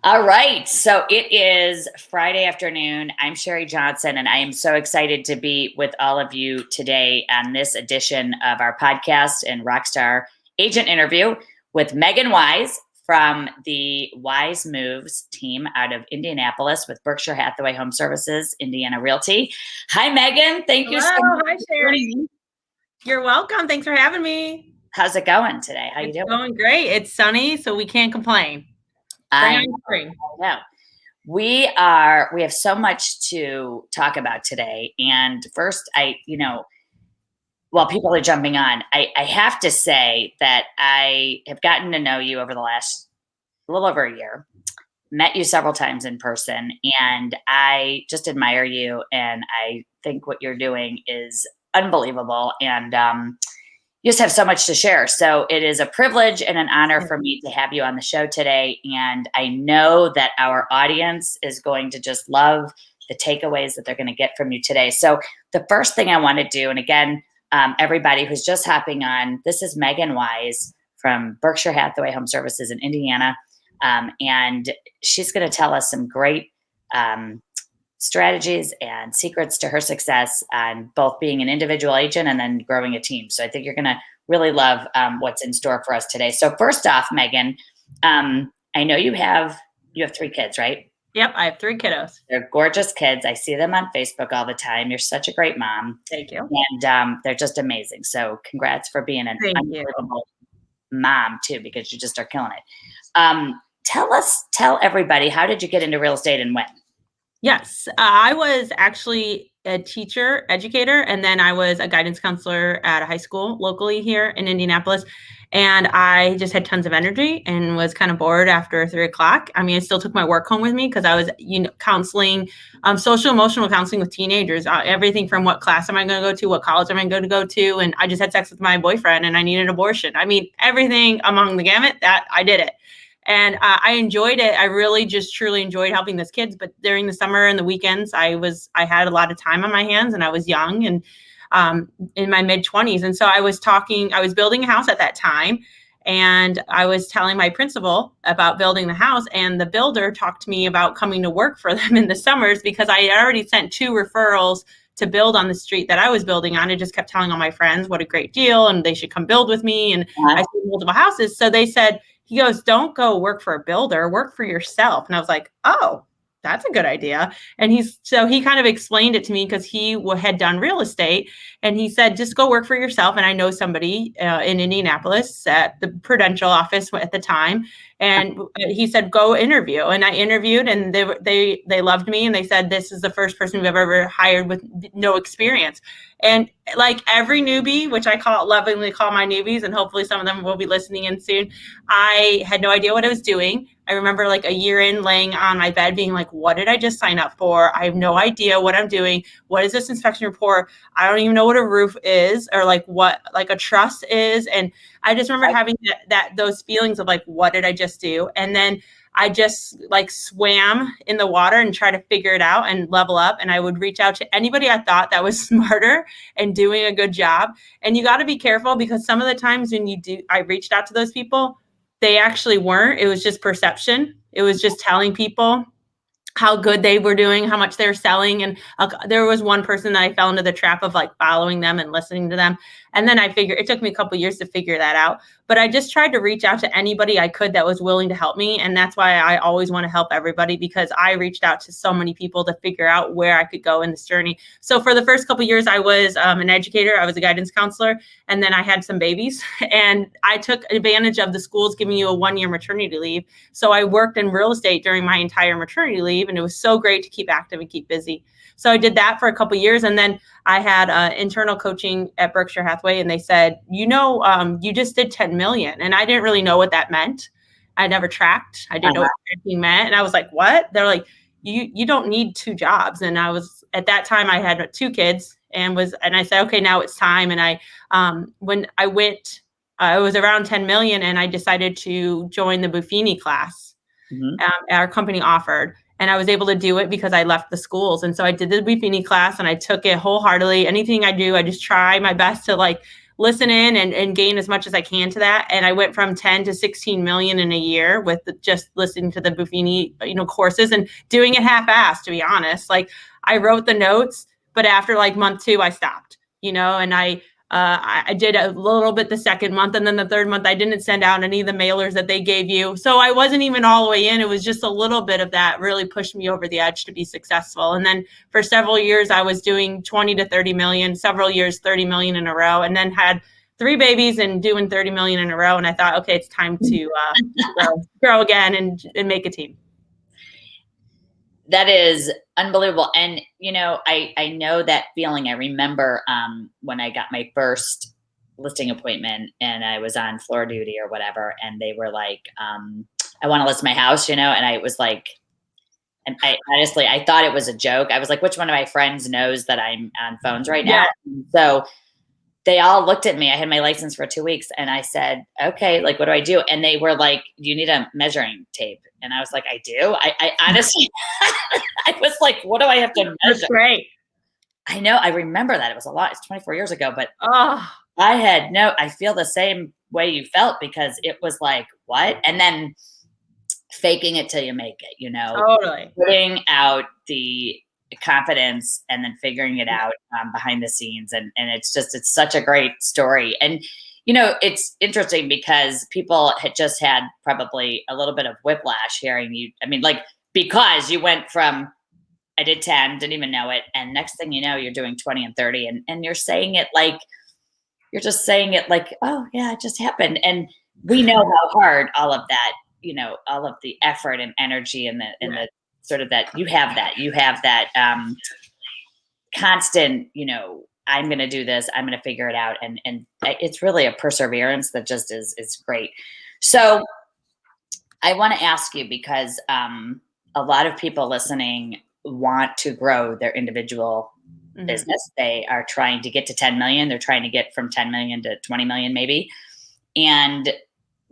All right. So it is Friday afternoon. I'm Sherri Johnson, and I am so excited to be with all of you today on this edition of our podcast and RockStar Agent Interview with Meighan Wise from the Wise Moves team out of Indianapolis with Berkshire Hathaway Home Services, Indiana Realty. Hi, Meighan. Thank you so much. Hi, Sherri. You're welcome. Thanks for having me. How's it going today? How you doing? It's going great. It's sunny, so we can't complain. I know. We have so much to talk about today. And first, while people are jumping on, I have to say that I have gotten to know you over the last little over a year, met you several times in person, and I just admire you. And I think what you're doing is unbelievable. And you just have so much to share. So it is a privilege and an honor for me to have you on the show today. And I know that our audience is going to just love the takeaways that they're going to get from you today. So the first thing I want to do, and again, everybody who's just hopping on, this is Meighan Wise from Berkshire Hathaway Home Services in Indiana. And she's going to tell us some great strategies and secrets to her success on both being an individual agent and then growing a team. So I think you're going to really love what's in store for us today. So first off, Meighan, I know you have 3 kids, right? Yep, I have 3 kiddos. They're gorgeous kids. I see them on Facebook all the time. You're such a great mom. Thank you. And they're just amazing. So congrats for being an unbelievable mom too, because you just are killing it. Tell everybody, how did you get into real estate and when? Yes, I was actually a teacher, educator, and then I was a guidance counselor at a high school locally here in Indianapolis. And I just had tons of energy and was kind of bored after 3 o'clock. I mean, I still took my work home with me because I was, counseling, social emotional counseling with teenagers, everything from what class am I going to go to, what college am I going to go to. And I just had sex with my boyfriend and I needed an abortion. I mean, everything among the gamut that I did it. And I enjoyed it. I really just truly enjoyed helping those kids. But during the summer and the weekends, I had a lot of time on my hands and I was young and in my mid-20s. And so I was building a house at that time. And I was telling my principal about building the house. And the builder talked to me about coming to work for them in the summers because I had already sent 2 referrals to build on the street that I was building on. I just kept telling all my friends what a great deal and they should come build with me. And I sold multiple houses. So they said, he goes, don't go work for a builder, work for yourself. And I was like, oh, that's a good idea. And he kind of explained it to me because he had done real estate. And he said, just go work for yourself. And I know somebody in Indianapolis at the Prudential office at the time. And he said, go interview. And I interviewed and they loved me. And they said, this is the first person we've ever hired with no experience. And like every newbie, which I lovingly call my newbies, and hopefully some of them will be listening in soon, I had no idea what I was doing. I remember like a year in laying on my bed being like, what did I just sign up for? I have no idea what I'm doing. What is this inspection report? I don't even know what a roof is or like what like a truss is. And I just remember having those feelings of like, what did I just do? And then I just like swam in the water and try to figure it out and level up. And I would reach out to anybody I thought that was smarter and doing a good job. And you got to be careful because some of the times when I reached out to those people, they actually weren't. It was just perception. It was just telling people how good they were doing, how much they were selling. And there was one person that I fell into the trap of like following them and listening to them. And then I figured it took me a couple of years to figure that out. But I just tried to reach out to anybody I could that was willing to help me. And that's why I always want to help everybody because I reached out to so many people to figure out where I could go in this journey. So for the first couple of years, I was an educator. I was a guidance counselor. And then I had some babies and I took advantage of the schools giving you a 1-year maternity leave. So I worked in real estate during my entire maternity leave. And it was so great to keep active and keep busy. So I did that for a couple of years. And then I had internal coaching at Berkshire Hathaway. And they said, you just did 10 million. And I didn't really know what that meant. I never tracked. I didn't know what tracking meant. And I was like, what? They're like, you don't need 2 jobs. And I was, at that time I had 2 kids and I said, okay, now it's time. And when I went, it was around 10 million and I decided to join the Buffini class our company offered. And I was able to do it because I left the schools. And so I did the Buffini class and I took it wholeheartedly. Anything I do, I just try my best to like listen in and gain as much as I can to that. And I went from 10 to 16 million in a year with just listening to the Buffini, courses and doing it half-assed, to be honest. Like, I wrote the notes, but after like month 2, I stopped, and I did a little bit the second month, and then the third month I didn't send out any of the mailers that they gave you. So I wasn't even all the way in. It was just a little bit of that really pushed me over the edge to be successful. And then for several years I was doing 20 to 30 million, several years 30 million in a row, and then had 3 babies and doing 30 million in a row. And I thought, okay, it's time to grow again and make a team. That is unbelievable. And, I know that feeling. I remember when I got my first listing appointment and I was on floor duty or whatever, and they were like, I want to list my house, and I was like, and I honestly, I thought it was a joke. I was like, which one of my friends knows that I'm on phones right now? And so they all looked at me. I had my license for 2 weeks, and I said, okay, like, what do I do? And they were like, do you need a measuring tape? And I was like, I do. I honestly, I was like, what do I have to measure? That's great. I know. I remember that. It was a lot. It's 24 years ago, but I feel the same way you felt, because it was like, what? And then faking it till you make it, Totally. Putting out the confidence and then figuring it out behind the scenes. And it's such a great story. And, it's interesting because people had just had probably a little bit of whiplash hearing you. I mean, like, because you went from, I did 10, didn't even know it. And next thing you know, you're doing 20 and 30 and you're saying it like, you're just saying it like, oh yeah, it just happened. And we know how hard all of that, all of the effort and energy and the sort of that you have that constant, I'm going to do this, I'm going to figure it out. And it's really a perseverance that just is great. So I want to ask you, because a lot of people listening want to grow their individual business. They are trying to get to 10 million. They're trying to get from 10 million to 20 million maybe. And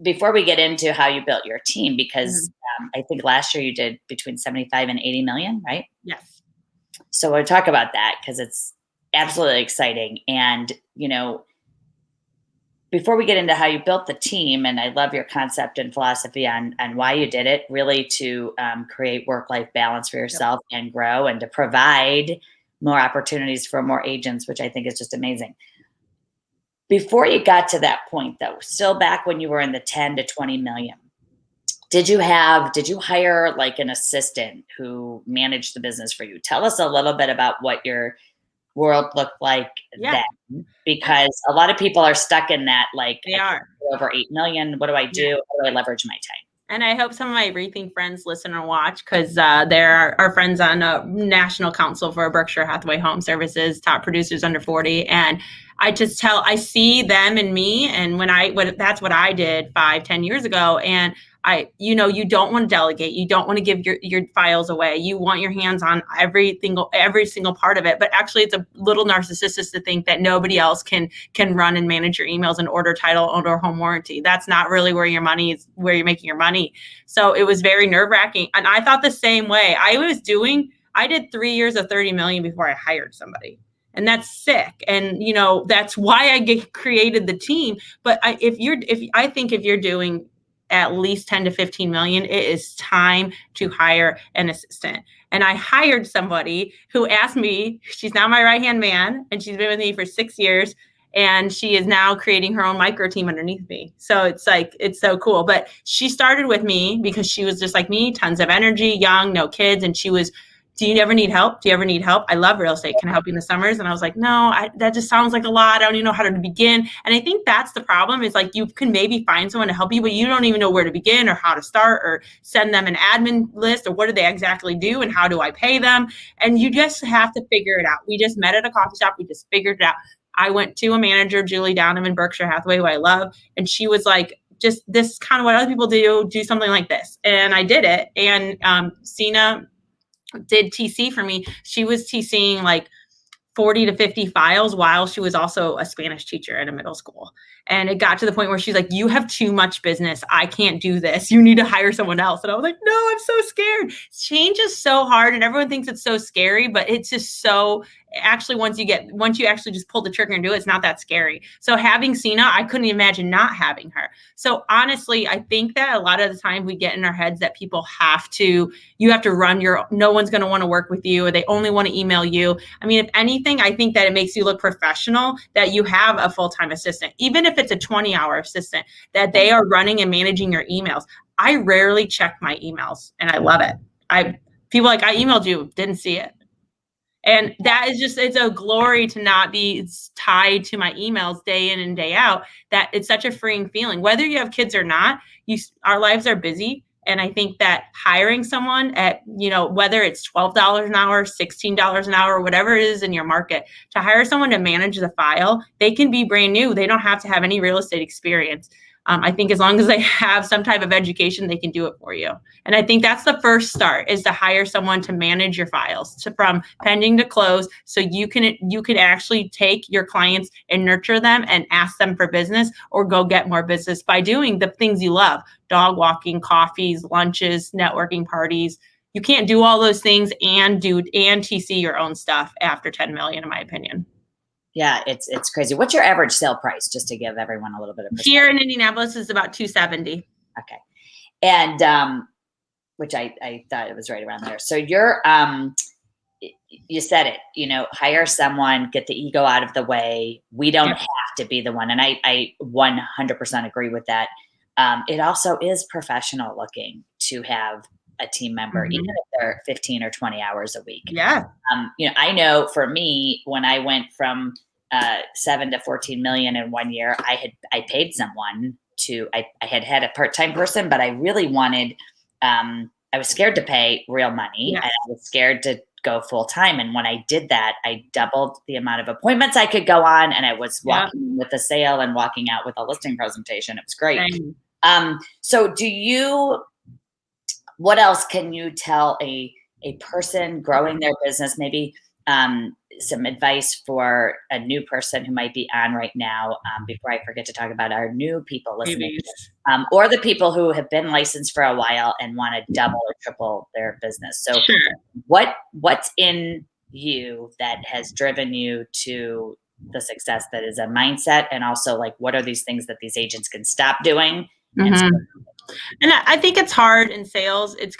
before we get into how you built your team, because I think last year you did between 75 and 80 million, right? Yes. So we'll talk about that, because it's absolutely exciting. And, before we get into how you built the team, and I love your concept and philosophy on why you did it, really to create work-life balance for yourself and grow, and to provide more opportunities for more agents, which I think is just amazing. Before you got to that point, though, still back when you were in the 10 to 20 million, did you hire like an assistant who managed the business for you? Tell us a little bit about what your world looked like then, because a lot of people are stuck in that, like, they are over 8 million. What do I do? How do I leverage my time? And I hope some of my Rethink friends listen and watch, because they're our friends on National Council for Berkshire Hathaway Home Services, top producers under 40. And I see them and me. And that's what I did 5-10 years ago. And you don't want to delegate. You don't want to give your files away. You want your hands on every single part of it. But actually, it's a little narcissistic to think that nobody else can run and manage your emails and order title, order home warranty. That's not really where you're making your money. So it was very nerve-wracking. And I thought the same way. I did 3 years of 30 million before I hired somebody. And that's sick. And, that's why I created the team. But I think if you're doing at least 10 to 15 million, it is time to hire an assistant. And I hired somebody who asked me, she's now my right-hand man, and she's been with me for 6 years. And she is now creating her own micro team underneath me. So it's so cool. But she started with me because she was just like me, tons of energy, young, no kids. And she was, do you ever need help? Do you ever need help? I love real estate. Can I help you in the summers? And I was like, no, that just sounds like a lot. I don't even know how to begin. And I think that's the problem, is like, you can maybe find someone to help you, but you don't even know where to begin or how to start, or send them an admin list, or what do they exactly do and how do I pay them? And you just have to figure it out. We just met at a coffee shop. We just figured it out. I went to a manager, Julie Downham in Berkshire Hathaway, who I love. And she was like, just this is kind of what other people do something like this. And I did it. And Sina did TC for me. She was TCing like 40 to 50 files while she was also a Spanish teacher at a middle school. And it got to the point where she's like, you have too much business. I can't do this. You need to hire someone else. And I was like, no, I'm so scared. Change is so hard and everyone thinks it's so scary, but it's just so actually once you actually just pull the trigger and do it, it's not that scary. So having Sina, I couldn't imagine not having her. So honestly, I think that a lot of the time we get in our heads that people you have to run no one's going to want to work with you, or they only want to email you. I mean, if anything, I think that it makes you look professional that you have a full-time assistant, even if it's a 20-hour assistant, that they are running and managing your emails. I rarely check my emails and I love it. People like, I emailed you, didn't see it. And that is it's a glory to not be tied to my emails day in and day out, that it's such a freeing feeling. Whether you have kids or not, our lives are busy. And I think that hiring someone at, whether it's $12 an hour, $16 an hour, whatever it is in your market, to hire someone to manage the file, they can be brand new. They don't have to have any real estate experience. I think as long as they have some type of education, they can do it for you. And I think that's the first start, is to hire someone to manage your files from pending to close. So you can actually take your clients and nurture them and ask them for business, or go get more business by doing the things you love: dog walking, coffees, lunches, networking parties. You can't do all those things and TC your own stuff after 10 million, in my opinion. Yeah, it's crazy. What's your average sale price, just to give everyone a little bit of perspective? Here in Indianapolis is about $270. Okay. And which I thought it was right around there. So you said it, hire someone, get the ego out of the way. We don't have to be the one. And I 100% agree with that. It also is professional looking to have a team member, even if they're 15 or 20 hours a week. Yeah. I know for me, when I went from 7 to 14 million in 1 year, I paid someone I had a part-time person, but I really wanted, I was scared to pay real money. And I was scared to go full time. And when I did that, I doubled the amount of appointments I could go on. And I was walking with a sale and walking out with a listing presentation. It was great. So what else can you tell a person growing their business, maybe some advice for a new person who might be on right now, before I forget to talk about our new people listening, or the people who have been licensed for a while and want to double or triple their business. So what's in you that has driven you to the success that is a mindset? And also, like, what are these things that these agents can stop doing? And I think it's hard in sales. It's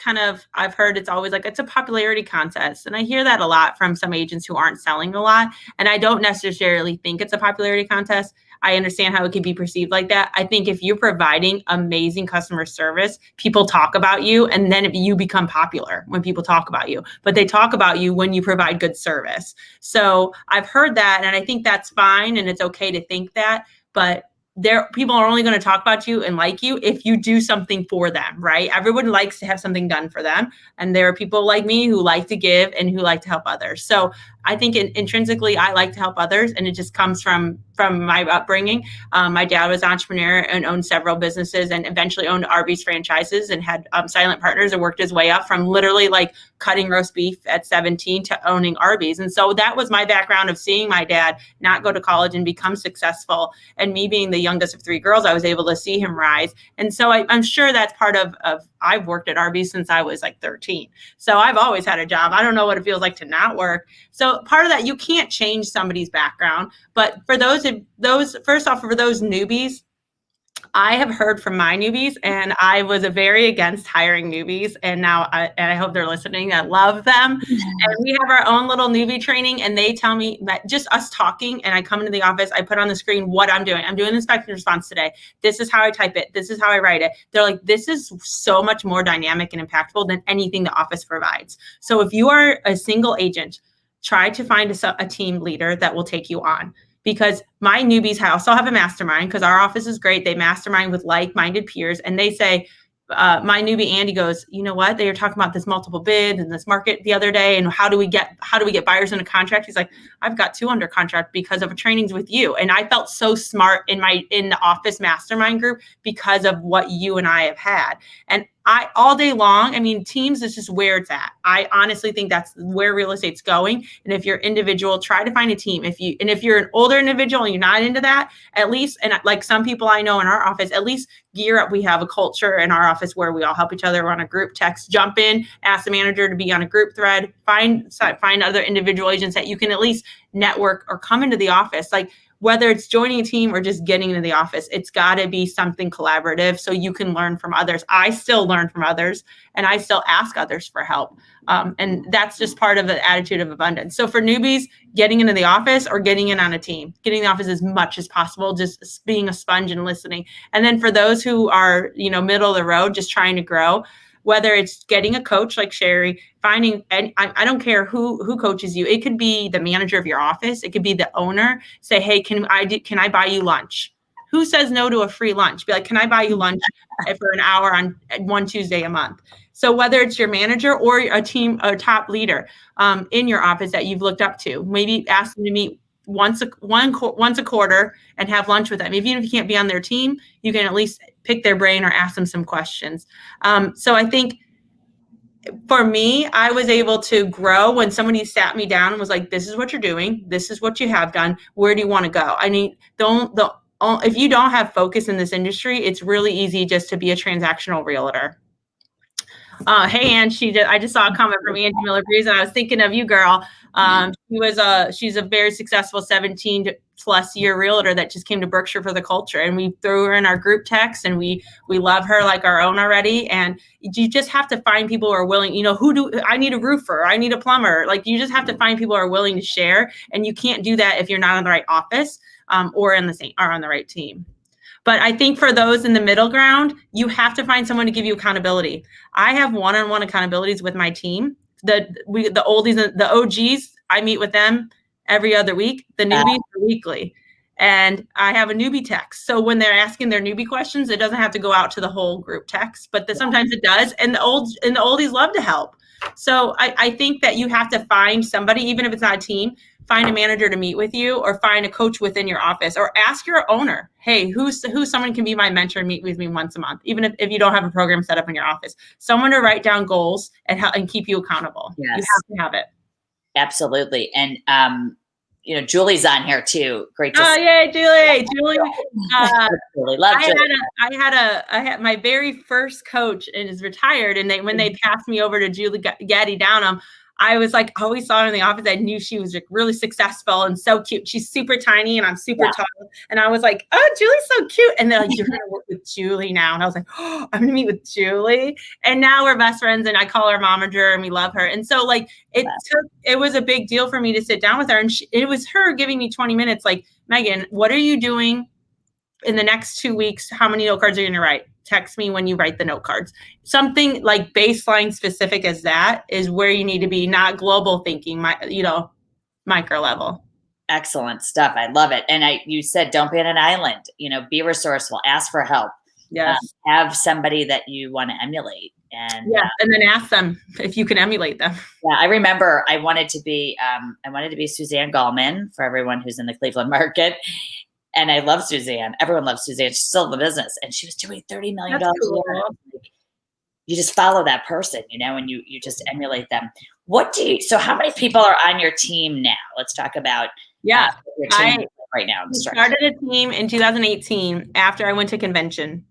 I've heard it's always like, it's a popularity contest. And I hear that a lot from some agents who aren't selling a lot. And I don't necessarily think it's a popularity contest. I understand how it can be perceived like that. I think if you're providing amazing customer service, people talk about you, and then you become popular when people talk about you. But they talk about you when you provide good service. So I've heard that, and I think that's fine, and it's okay to think that. But people are only going to talk about you and like you if you do something for them, right? Everyone likes to have something done for them. And there are people like me who like to give and who like to help others. So I think intrinsically, I like to help others, and it just comes from my upbringing. My dad was an entrepreneur and owned several businesses, and eventually owned Arby's franchises, and had silent partners, and worked his way up from literally like cutting roast beef at 17 to owning Arby's. And so that was my background of seeing my dad not go to college and become successful. And me being the youngest of 3 girls, I was able to see him rise. And so I'm sure that's part of I've worked at Arby's since I was like 13. So I've always had a job. I don't know what it feels like to not work. So part of that, you can't change somebody's background. But for those first off, for those newbies, I have heard from my newbies, and I was very against hiring newbies. And now I hope they're listening. I love them. And we have our own little newbie training, and they tell me that just us talking, and I come into the office, I put on the screen what I'm doing. I'm doing the inspection response today. This is how I type it. This is how I write it. They're like, this is so much more dynamic and impactful than anything the office provides. So if you are a single agent, try to find a team leader that will take you on. Because my newbies also have a mastermind, because our office is great. They mastermind with like-minded peers, and they say, my newbie Andy goes, you know what? They were talking about this multiple bids and this market the other day, and how do we get buyers in a contract? He's like, I've got 2 under contract because of trainings with you. And I felt so smart in the office mastermind group because of what you and I have had. And all day long, I mean, teams is just where it's at. I honestly think that's where real estate's going. And if you're individual, try to find a team. If you're an older individual and you're not into that, at least, and like some people I know in our office, at least gear up. We have a culture in our office where we all help each other. We're on a group text, jump in, ask the manager to be on a group thread, find other individual agents that you can at least network or come into the office. Like, whether it's joining a team or just getting into the office, it's got to be something collaborative so you can learn from others. I still learn from others, and I still ask others for help. And that's just part of the attitude of abundance. So for newbies, getting into the office or getting in on a team, getting in the office as much as possible, just being a sponge and listening. And then for those who are, middle of the road, just trying to grow, whether it's getting a coach like Sherri, finding, and I don't care who coaches you. It could be the manager of your office. It could be the owner. Say, hey, can I buy you lunch? Who says no to a free lunch? Be like, can I buy you lunch for an hour on one Tuesday a month? So whether it's your manager or a top leader in your office that you've looked up to, maybe ask them to meet once a quarter and have lunch with them. Even if you can't be on their team, you can at least pick their brain or ask them some questions. So I think for me, I was able to grow when somebody sat me down and was like, this is what you're doing. This is what you have done. Where do you want to go? I mean, if you don't have focus in this industry, it's really easy just to be a transactional realtor. Hey, Ann, I just saw a comment from Angie Miller-Breeze, and I was thinking of you, girl. She's a very successful 17+ year realtor that just came to Berkshire for the culture, and we threw her in our group text, and we love her like our own already. And you just have to find people who are willing. I need a roofer, I need a plumber. Like, you just have to find people who are willing to share, and you can't do that if you're not in the right office or on the right team. But I think for those in the middle ground, you have to find someone to give you accountability. I have one-on-one accountabilities with my team. The oldies and the OGs, I meet with them every other week. The newbies are weekly. And I have a newbie text. So when they're asking their newbie questions, it doesn't have to go out to the whole group text, but sometimes it does. And the oldies love to help. So I think that you have to find somebody, even if it's not a team, find a manager to meet with you, or find a coach within your office, or ask your owner, hey, who's someone can be my mentor and meet with me once a month, even if you don't have a program set up in your office. Someone to write down goals and keep you accountable. Yes. You have to have it. Absolutely. And Julie's on here too. Great to see. Oh yeah, Julie. Julie, love Julie. I had my very first coach and is retired, and when they passed me over to Julie Gaddy Downham, I was like, always saw her in the office. I knew she was like really successful and so cute. She's super tiny and I'm super tall. And I was like, oh, Julie's so cute. And they're like, you're going to work with Julie now. And I was like, oh, I'm going to meet with Julie. And now we're best friends, and I call her momager and we love her. And so like it was a big deal for me to sit down with her. And it was her giving me 20 minutes. Like, Meighan, what are you doing in the next 2 weeks? How many note cards are you going to write? Text me when you write the note cards. Something like baseline specific as that is where you need to be, not global thinking, micro level. Excellent stuff. I love it. And you said, don't be on an island, be resourceful, ask for help. Yes. Have somebody that you want to emulate. And and then ask them if you can emulate them. Yeah. I remember I wanted to be Suzanne Gallman, for everyone who's in the Cleveland market. And I love Suzanne. Everyone loves Suzanne. She's still in the business, and she was doing $30 million a year. You just follow that person, and you just emulate them. So how many people are on your team now? Let's talk about your team right now. Started a team in 2018 after I went to convention.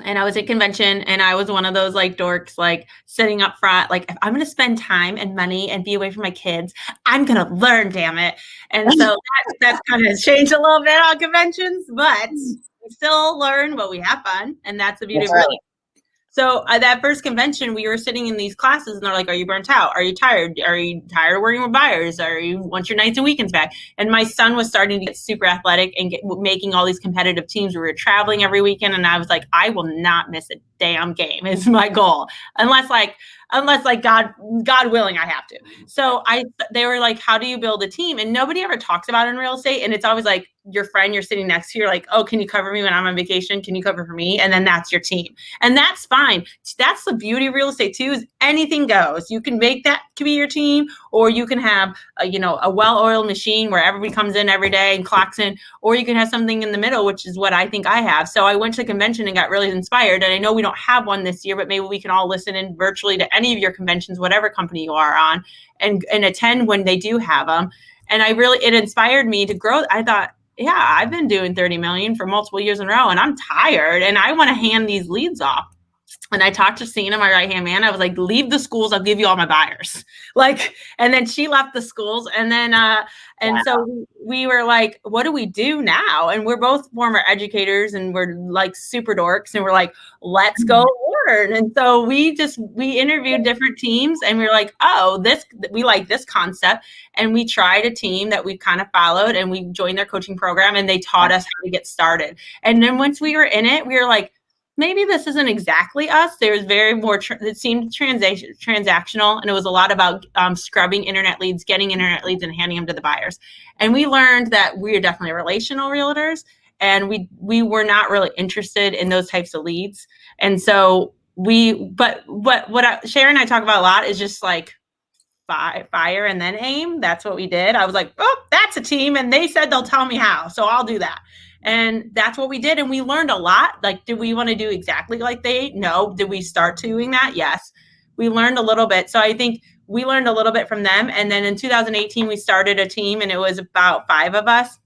And I was at convention, and I was one of those like dorks, like sitting up front, like, if I'm going to spend time and money and be away from my kids, I'm going to learn, damn it. And so that's kind of changed a little bit on conventions, but we still learn, but we have fun. And that's the beauty of it. So that first convention, we were sitting in these classes, and they're like, are you burnt out? Are you tired? Are you tired of working with buyers? Want your nights and weekends back? And my son was starting to get super athletic and making all these competitive teams. We were traveling every weekend, and I was like, I will not miss a damn game is my goal. Unless God willing, I have to. So they were like, how do you build a team? And nobody ever talks about it in real estate. And it's always like your friend you're sitting next to, you're like, oh, can you cover me when I'm on vacation? Can you cover for me? And then that's your team. And that's fine. That's the beauty of real estate too, is anything goes. You can make that to be your team, or you can have a well-oiled machine where everybody comes in every day and clocks in, or you can have something in the middle, which is what I think I have. So I went to the convention and got really inspired. And I know we don't don't have one this year, but maybe we can all listen in virtually to any of your conventions, whatever company you are on, and attend when they do have them. And it inspired me to grow. I thought, yeah, I've been doing 30 million for multiple years in a row, and I'm tired, and I want to hand these leads off. And I talked to Sina, my right-hand man. I was like, leave the schools. I'll give you all my buyers. And then she left the schools. And then, wow. So we were like, what do we do now? And we're both former educators, and we're like super dorks. And we're like, let's go learn. And so we interviewed different teams, and we were like, we like this concept. And we tried a team that we kind of followed, and we joined their coaching program, and they taught us how to get started. And then once we were in it, we were like, maybe this isn't exactly us. There was it seemed transactional, and it was a lot about scrubbing internet leads, getting internet leads, and handing them to the buyers. And we learned that we are definitely relational realtors, and we were not really interested in those types of leads. And so what Sherri and I talk about a lot is just like fire and then aim. That's what we did. I was like, oh, that's a team, and they said they'll tell me how, so I'll do that. And that's what we did. And we learned a lot. Like, did we want to do exactly like they? No. Did we start doing that? Yes. We learned a little bit. So I think we learned a little bit from them. And then in 2018, we started a team, and it was about 5 of us.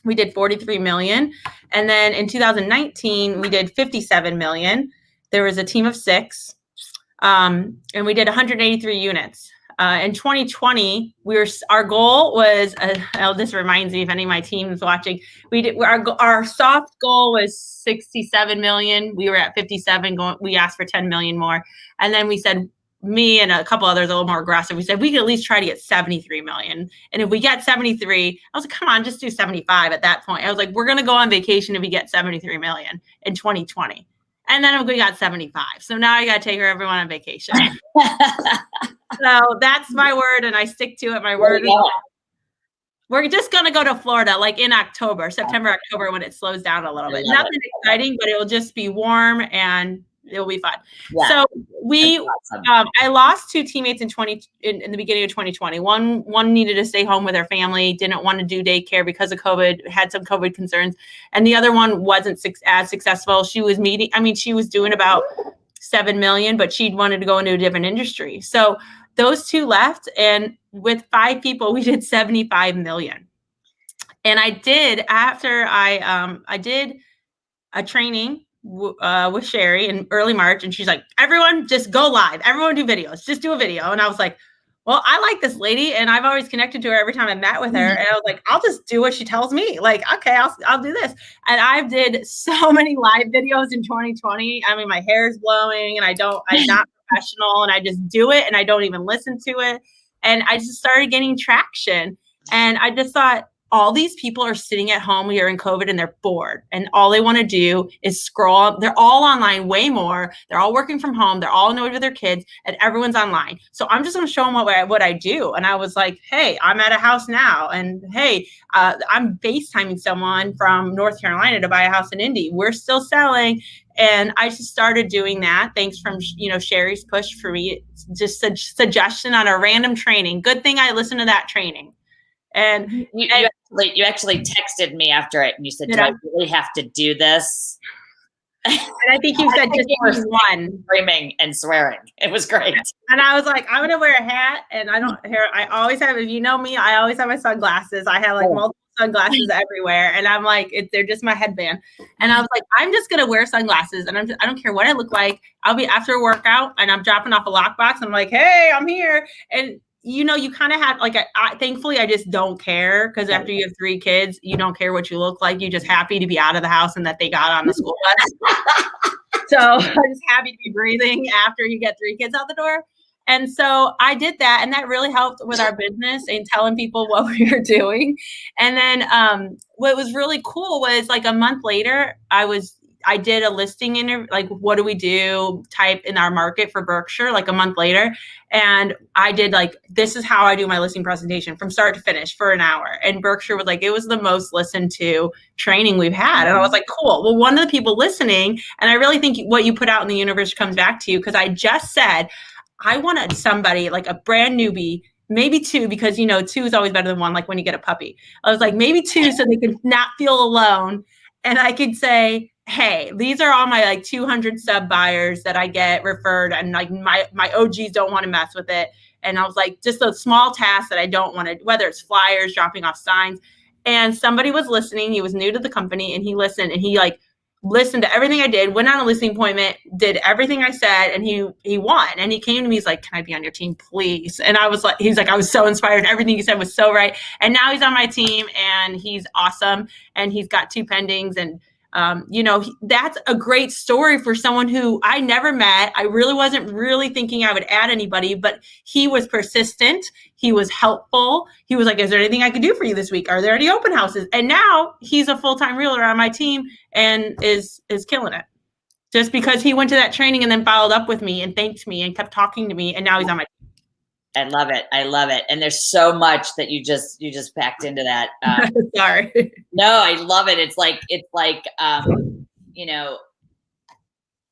We did 43 million. And then in 2019, we did 57 million. There was a team of 6. And we did 183 units. In 2020, our goal was, this reminds me if any of my team is watching, our soft goal was 67 million. We were at 57, we asked for 10 million more. And then we said, me and a couple others a little more aggressive, we said we could at least try to get 73 million. And if we get 73, I was like, come on, just do 75 at that point. I was like, we're going to go on vacation if we get 73 million in 2020. And then we got 75. So now I got to take everyone on vacation. So that's my word, and I stick to it. My word is we're just going to go to Florida like in September, October, when it slows down a little bit. Nothing exciting, but it will just be warm and it'll be fun. Yeah. So awesome. I lost 2 teammates in the beginning of 2020. One needed to stay home with her family, didn't want to do daycare because of COVID, had some COVID concerns. And the other one wasn't as successful. She was she was doing about 7 million, but she wanted to go into a different industry. So those 2 left, and with 5 people, we did 75 million. And I did, after I did a training with Sherri in early March, and she's like, everyone just go live, everyone do videos, just do a video. And I was like, well, I like this lady, and I've always connected to her every time I met with her. And I was like, I'll just do what she tells me. Like, okay, I'll do this. And I did so many live videos in 2020. I mean, my hair is blowing, and I'm not professional, and I just do it, and I don't even listen to it. And I just started getting traction. And I just thought, all these people are sitting at home here in COVID, and they're bored, and all they want to do is scroll. They're all online way more. They're all working from home. They're all annoyed with their kids, and everyone's online. So I'm just going to show them what I do. And I was like, hey, I'm at a house now. And hey, I'm FaceTiming someone from North Carolina to buy a house in Indy. We're still selling. And I just started doing that. Thanks from, Sherri's push for me, just a suggestion on a random training. Good thing I listened to that training. And you actually texted me after it, and you said, do I really have to do this? And I think you said just one. Screaming and swearing. It was great. And I was like, I'm going to wear a hat, and I always have, if you know me, I always have my sunglasses. I have multiple sunglasses everywhere. And I'm like, they're just my headband. And I was like, I'm just going to wear sunglasses, and I don't care what I look like. I'll be after a workout, and I'm dropping off a lockbox. I'm like, hey, I'm here. And you kind of have thankfully, I just don't care, because after you have 3 kids, you don't care what you look like. You're just happy to be out of the house and that they got on the school bus. So I'm just happy to be breathing after you get 3 kids out the door. And so I did that, and that really helped with our business and telling people what we were doing. And then what was really cool was like a month later, I did a listing interview, like, what do we do type in our market for Berkshire, like a month later. And I did this is how I do my listing presentation from start to finish for an hour. And Berkshire was it was the most listened to training we've had. And I was like, cool. Well, one of the people listening, and I really think what you put out in the universe comes back to you, because I just said, I wanted somebody like a brand newbie, maybe 2, because 2 is always better than 1, like when you get a puppy. I was like, maybe 2, so they could not feel alone. And I could say, hey, these are all my like 200 sub buyers that I get referred, and like my OGs don't want to mess with it. And I was like, just those small tasks that I don't want to, whether it's flyers, dropping off signs. And somebody was listening. He was new to the company, and he listened, and he like listened to everything I did, went on a listing appointment, did everything I said, and he won. And he came to me, he's like, can I be on your team, please? And I was like, he's like, I was so inspired. Everything he said was so right. And now he's on my team, and he's awesome. And he's got 2 pendings, and that's a great story for someone who I never met. I really wasn't really thinking I would add anybody, but he was persistent. He was helpful. He was like, is there anything I could do for you this week? Are there any open houses? And now he's a full-time realtor on my team and is killing it. Just because he went to that training and then followed up with me and thanked me and kept talking to me, and now he's on my team. I love it. I love it. And there's so much that you just packed into that. Sorry. No, I love it. It's like,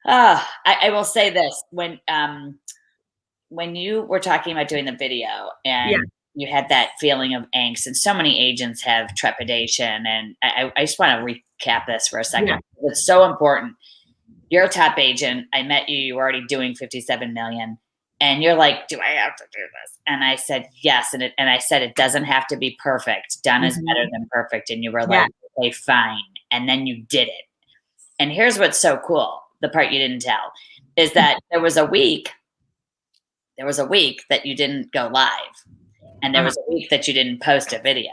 I will say this, when you were talking about doing the video and you had that feeling of angst, and so many agents have trepidation. And I just want to recap this for a second. Yeah. It's so important. You're a top agent. I met you. You were already doing 57 million. And you're like, do I have to do this? And I said, yes. And I said, it doesn't have to be perfect. Done is better than perfect. And you were like, okay, fine. And then you did it. And here's what's so cool. The part you didn't tell is that there was a week that you didn't go live. And there was a week that you didn't post a video.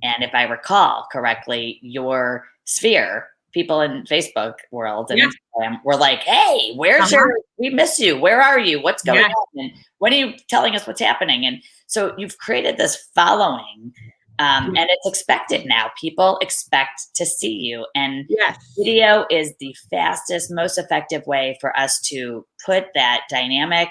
And if I recall correctly, your sphere, people in Facebook world and Instagram were like, hey, where's we miss you. Where are you? What's going on? And when are you telling us what's happening? And so you've created this following, and it's expected now. People expect to see you. And video is the fastest, most effective way for us to put that dynamic,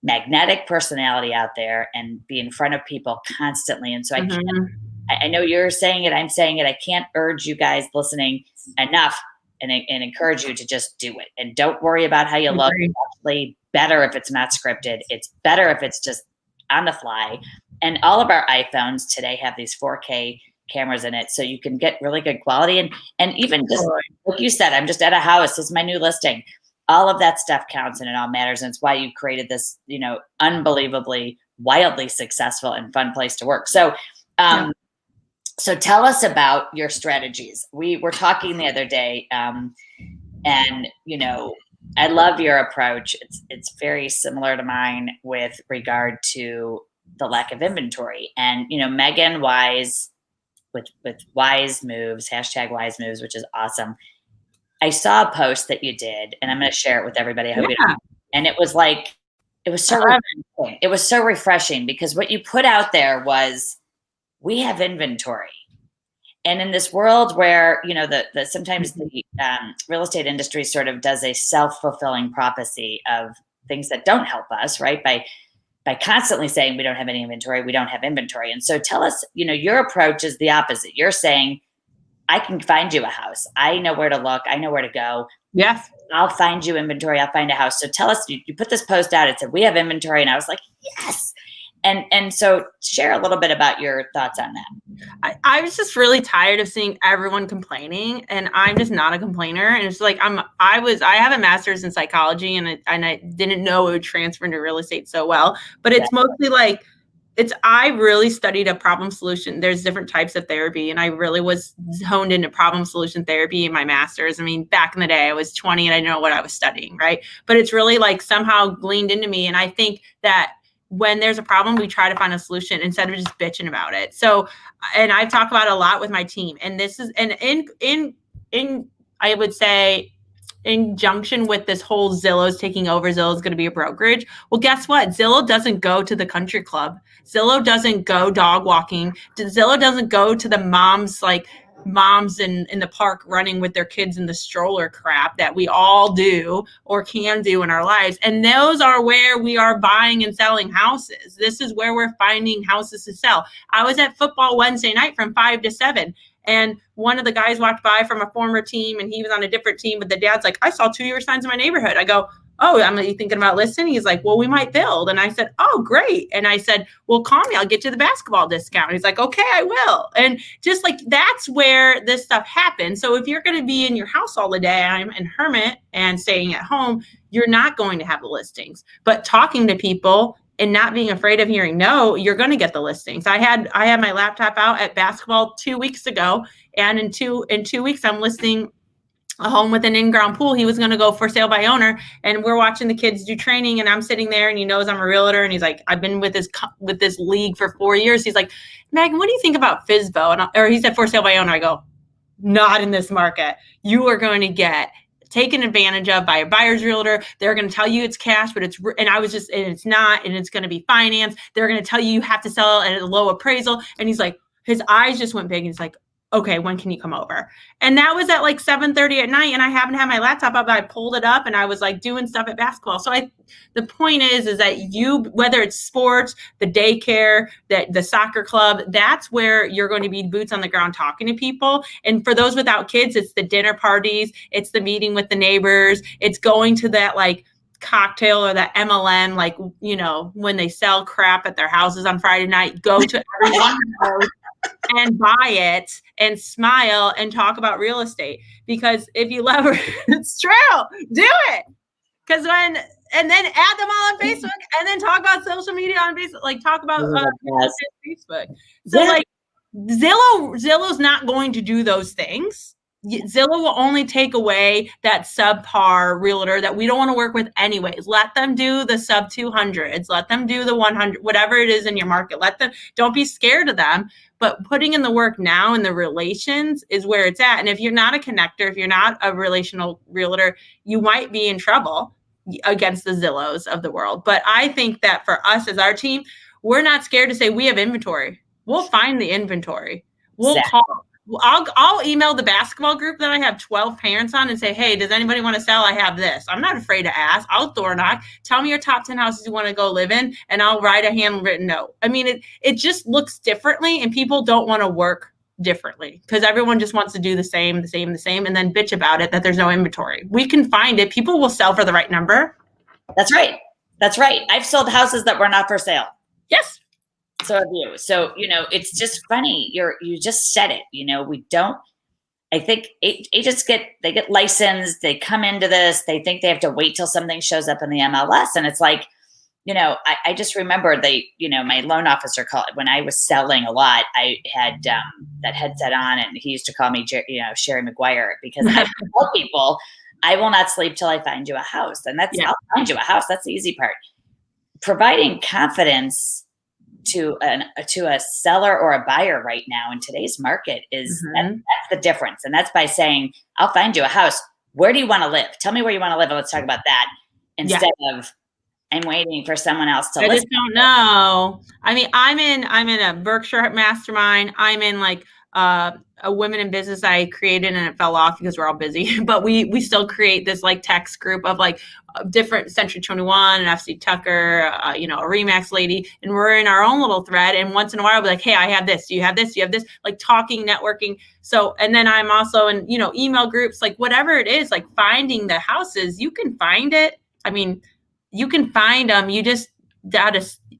magnetic personality out there and be in front of people constantly. And so I know you're saying it, I'm saying it. I can't urge you guys listening enough and encourage you to just do it. And don't worry about how you look. It's actually better if it's not scripted. It's better if it's just on the fly. And all of our iPhones today have these 4K cameras in it, so you can get really good quality. And even just like you said, I'm just at a house. This is my new listing. All of that stuff counts, and it all matters. And it's why you created this, unbelievably, wildly successful and fun place to work. So, So tell us about your strategies. We were talking the other day, and I love your approach. It's very similar to mine with regard to the lack of inventory. And Meighan Wise with Wise Moves, #WiseMoves, which is awesome. I saw a post that you did, and I'm going to share it with everybody. I hope you know. And it was like, it was so refreshing. It was so refreshing because what you put out there was, we have inventory. And in this world where, sometimes the real estate industry sort of does a self-fulfilling prophecy of things that don't help us, right? By constantly saying we don't have any inventory, we don't have inventory. And so tell us, your approach is the opposite. You're saying, I can find you a house. I know where to look. I know where to go. Yes. I'll find you inventory. I'll find a house. So tell us, you put this post out. It said, we have inventory. And I was like, yes. And so share a little bit about your thoughts on that. I was just really tired of seeing everyone complaining, and I'm just not a complainer. And it's like, I have a master's in psychology, and I didn't know it would transfer into real estate so well, but it's mostly like, I really studied a problem solution. There's different types of therapy, and I really was honed into problem solution therapy in my master's. I mean, back in the day, I was 20 and I didn't know what I was studying, right? But it's really like somehow gleaned into me. And I think that when there's a problem, we try to find a solution instead of just bitching about it. So, and I've talked about it a lot with my team, and this is, and in I would say, in junction with this whole Zillow's taking over, Zillow's going to be a brokerage. Well, guess what? Zillow doesn't go to the country club. Zillow doesn't go dog walking. Zillow doesn't go to the moms in the park running with their kids in the stroller crap that we all do or can do in our lives. And those are where we are buying and selling houses. This is where we're finding houses to sell. I was at football Wednesday night from 5 to 7. And one of the guys walked by from a former team, and he was on a different team, but the dad's like, I saw 2-year signs in my neighborhood. I go, oh, you thinking about listing? He's like, well, we might build. And I said, oh, great. And I said, well, call me. I'll get you the basketball discount. He's like, okay, I will. And just like, that's where this stuff happens. So if you're going to be in your house all the day, I'm in hermit and staying at home, you're not going to have the listings. But talking to people and not being afraid of hearing no, you're going to get the listings. I had my laptop out at basketball 2 weeks ago, and in two weeks, I'm listing a home with an in-ground pool. He was going to go for sale by owner, and we're watching the kids do training, and I'm sitting there, and he knows I'm a realtor, and he's like, I've been with this league for 4 years. He's like, Meighan, what do you think about FSBO? Or he said for sale by owner. I go, not in this market. You are going to get taken advantage of by a buyer's realtor. They're going to tell you it's cash, but it's not, and it's going to be financed. They're going to tell you have to sell at a low appraisal. And he's like, his eyes just went big, and he's like, okay, when can you come over? And that was at like 7:30 at night, and I haven't had my laptop up, but I pulled it up, and I was like doing stuff at basketball. So the point is that you, whether it's sports, the daycare, the soccer club, that's where you're going to be boots on the ground talking to people. And for those without kids, it's the dinner parties, it's the meeting with the neighbors, it's going to that like cocktail or that MLM, like, you know, when they sell crap at their houses on Friday night, go to every one of those and buy it and smile and talk about real estate. Because if you leverage, it's true, do it. Because and then add them all on Facebook, and then talk about social media on Facebook, like talk about Facebook. So like Zillow's not going to do those things. Zillow will only take away that subpar realtor that we don't want to work with anyways. Let them do the sub 200s. Let them do the 100, whatever it is in your market. Don't be scared of them, but putting in the work now and the relations is where it's at. And if you're not a connector, if you're not a relational realtor, you might be in trouble against the Zillows of the world. But I think that for us as our team, we're not scared to say we have inventory. We'll find the inventory. We'll call. I'll email the basketball group that I have 12 parents on and say, hey, does anybody want to sell? I have this. I'm not afraid to ask. I'll door knock. Tell me your top 10 houses you want to go live in, and I'll write a handwritten note. I mean, it just looks differently, and people don't want to work differently because everyone just wants to do the same, and then bitch about it that there's no inventory. We can find it. People will sell for the right number. That's right. That's right. I've sold houses that were not for sale. Yes. So have you. So, you know, it's just funny. You just said it, you know, I think agents get licensed. They come into this, they think they have to wait till something shows up in the MLS. And it's like, you know, I just remember my loan officer called when I was selling a lot. I had that headset on, and he used to call me, Sherri McGuire, because I tell people, I will not sleep till I find you a house. And I'll find you a house. That's the easy part. Providing confidence to a seller or a buyer right now in today's market is that's the difference. And that's by saying, I'll find you a house. Where do you want to live? Tell me where you want to live, and let's talk about that, instead of I'm waiting for someone else to listen. I just don't know. I mean, I'm in a Berkshire mastermind. I'm in like a women in business I created, and it fell off because we're all busy, but we still create this like text group of like different Century 21 and FC Tucker, a Remax lady, and we're in our own little thread. And once in a while I'll be like, hey, I have this. Do you have this? Do you have this? Like talking, networking. So, and then I'm also in, email groups, like whatever it is, like finding the houses, you can find it. I mean, you can find them.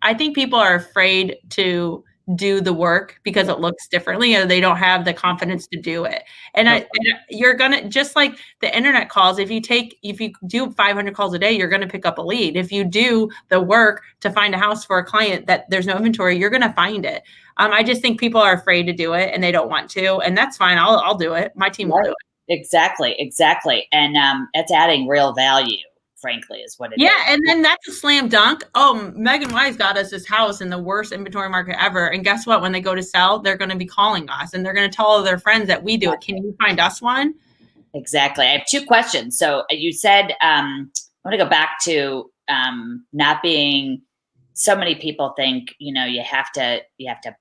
I think people are afraid to do the work because it looks differently, or they don't have the confidence to do it. And you're gonna, just like the internet calls, if you do 500 calls a day, you're gonna pick up a lead. If you do the work to find a house for a client that there's no inventory, you're gonna find it. I just think people are afraid to do it, and they don't want to, and that's fine. I'll do it. My team will do it. Exactly. And it's adding real value, frankly, is what it is. Yeah, and then that's a slam dunk. Oh, Meighan Wise got us this house in the worst inventory market ever. And guess what? When they go to sell, they're going to be calling us, and they're going to tell all their friends that we do it. Can you find us one? Exactly. I have two questions. So you said, I want to go back to not being, so many people think, you have to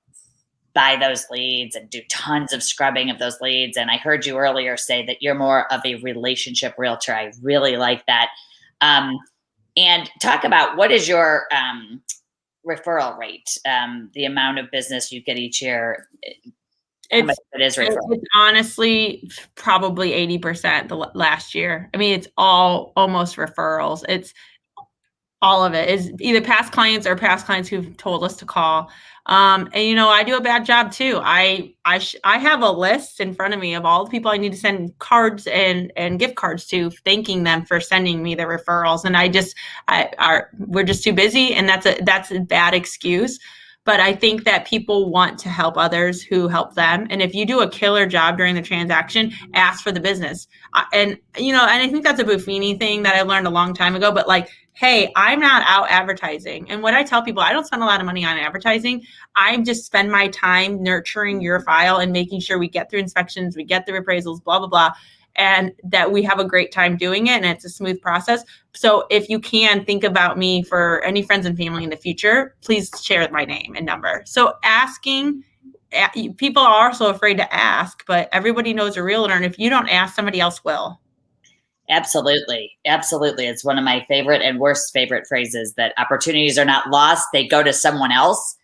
buy those leads and do tons of scrubbing of those leads. And I heard you earlier say that you're more of a relationship realtor. I really like that. And talk about, what is your referral rate, the amount of business you get each year? How much of it is referral? It's honestly probably 80% the last year. I mean, it's all almost referrals. It's all of it is either past clients or past clients who've told us to call. And I do a bad job too. I have a list in front of me of all the people I need to send cards and gift cards to, thanking them for sending me the referrals. And we're just too busy, and that's a bad excuse. But I think that people want to help others who help them. And if you do a killer job during the transaction, ask for the business. And I think that's a Buffini thing that I learned a long time ago. But like, hey, I'm not out advertising. And what I tell people, I don't spend a lot of money on advertising. I just spend my time nurturing your file and making sure we get through inspections, we get through appraisals, blah, blah, blah, and that we have a great time doing it. And it's a smooth process. So if you can think about me for any friends and family in the future, please share my name and number. So asking, people are also afraid to ask, but everybody knows a realtor. And if you don't ask, somebody else will. Absolutely. Absolutely. It's one of my favorite and worst favorite phrases, that opportunities are not lost. They go to someone else.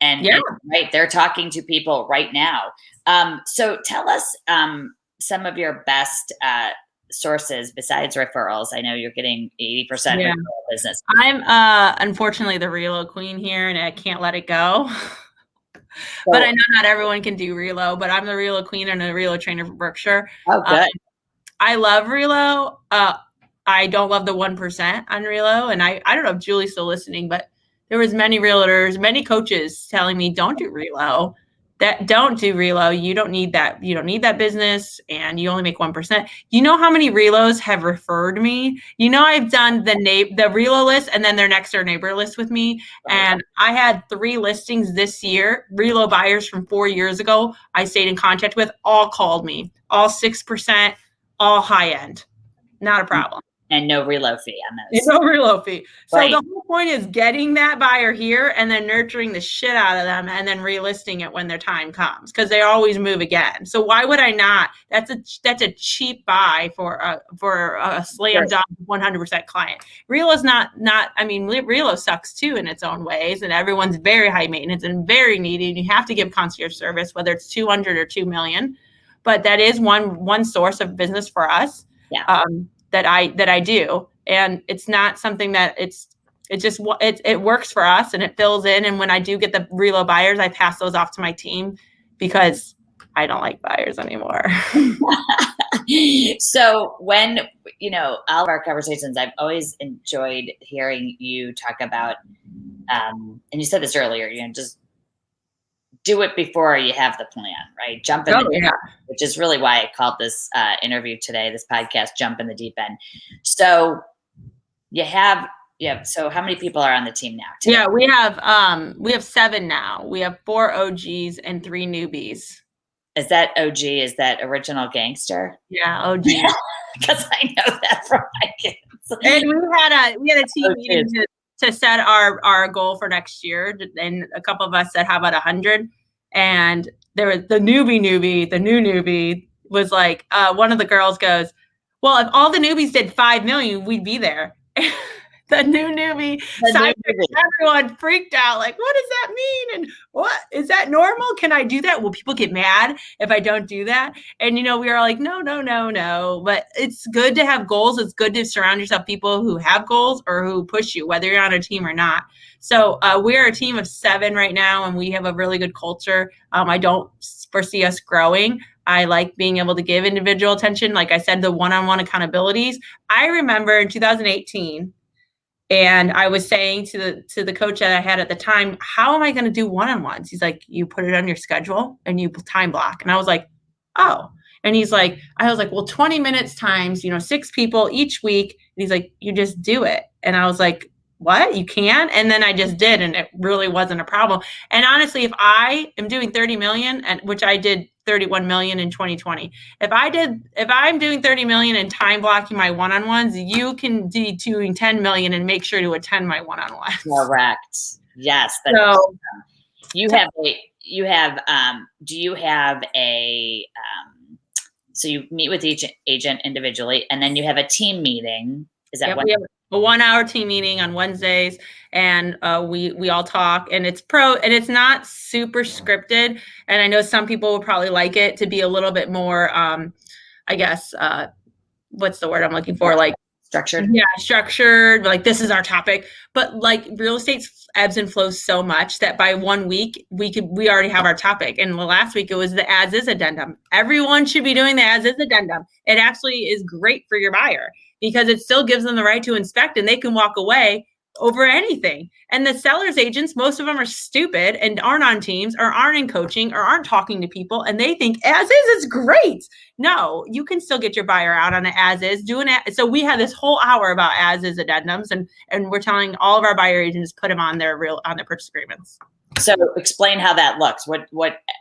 And right, they're talking to people right now. So tell us some of your best sources besides referrals. I know you're getting 80% referral business. I'm unfortunately the relo queen here, and I can't let it go. But I know not everyone can do relo, but I'm the relo queen and a relo trainer for Berkshire. Oh, good. I love relo. I don't love the 1% on relo. And I don't know if Julie's still listening, but there was many realtors, many coaches telling me, don't do relo. Don't do relo. You don't need that. You don't need that business, and you only make 1%. You know how many relos have referred me? I've done the relo list and then their next door neighbor list with me. Right. And I had 3 listings this year. Relo buyers from 4 years ago, I stayed in contact with, all called me, all 6%, all high end. Not a problem. And no relo fee on those. No relo fee. So right. The whole point is getting that buyer here and then nurturing the shit out of them and then relisting it when their time comes, because they always move again. So why would I not? That's a cheap buy for a slam dunk 100% client. Relo is not. I mean, relo sucks too in its own ways, and everyone's very high maintenance and very needy. And you have to give concierge service, whether it's 200 or 2 million. But that is one source of business for us. Yeah. That I do, and it's not something that it works for us, and it fills in. And when I do get the relo buyers, I pass those off to my team because I don't like buyers anymore. So when all of our conversations, I've always enjoyed hearing you talk about, and you said this earlier, just do it before you have the plan, right? Jump in the deep end, which is really why I called this interview today, this podcast, Jump in the Deep End. So so how many people are on the team now today? Yeah, we have 7 now. We have 4 OGs and 3 newbies. Is that OG? Is that original gangster? Yeah, OG. Because I know that from my kids. And we had a team meeting to set our goal for next year, and a couple of us said, how about 100? And there was the new newbie was like, one of the girls goes, well, if all the newbies did 5 million, we'd be there. The new newbie, everyone freaked out, like, what does that mean? And what is that normal? Can I do that? Will people get mad if I don't do that? And we were like, no. But it's good to have goals. It's good to surround yourself with people who have goals or who push you, whether you're on a team or not. So we're a team of 7 right now, and we have a really good culture. I don't foresee us growing. I like being able to give individual attention. Like I said, the one-on-one accountabilities. I remember in 2018, and I was saying to the coach that I had at the time, how am I going to do one-on-ones? He's like, you put it on your schedule and you time block. And I was like, oh. And I was like, well, 20 minutes times, 6 people each week. And he's like, you just do it. And I was like, what? You can? And then I just did, and it really wasn't a problem. And honestly, if I am doing 30 million, and which I did 31 million in 2020, if I'm doing 30 million and time blocking my one-on-ones, you can be doing 10 million and make sure to attend my one-on-ones. Correct. Yes. So do you have a, so you meet with each agent individually, and then you have a team meeting. Is that what? a 1-hour team meeting on Wednesdays, and we all talk, and it's not super scripted. And I know some people would probably like it to be a little bit more, I guess, what's the word I'm looking for? Like structured. Yeah, structured. Like, this is our topic. But like, real estate ebbs and flows so much that by 1 week we already have our topic. And the last week it was the as is addendum. Everyone should be doing the as is addendum. It actually is great for your buyer because it still gives them the right to inspect, and they can walk away over anything. And the seller's agents, most of them are stupid and aren't on teams or aren't in coaching or aren't talking to people, and they think as is great. No, you can still get your buyer out on an as is, doing it. So we had this whole hour about as is addendums, and we're telling all of our buyer agents put them on their purchase agreements. So explain how that looks.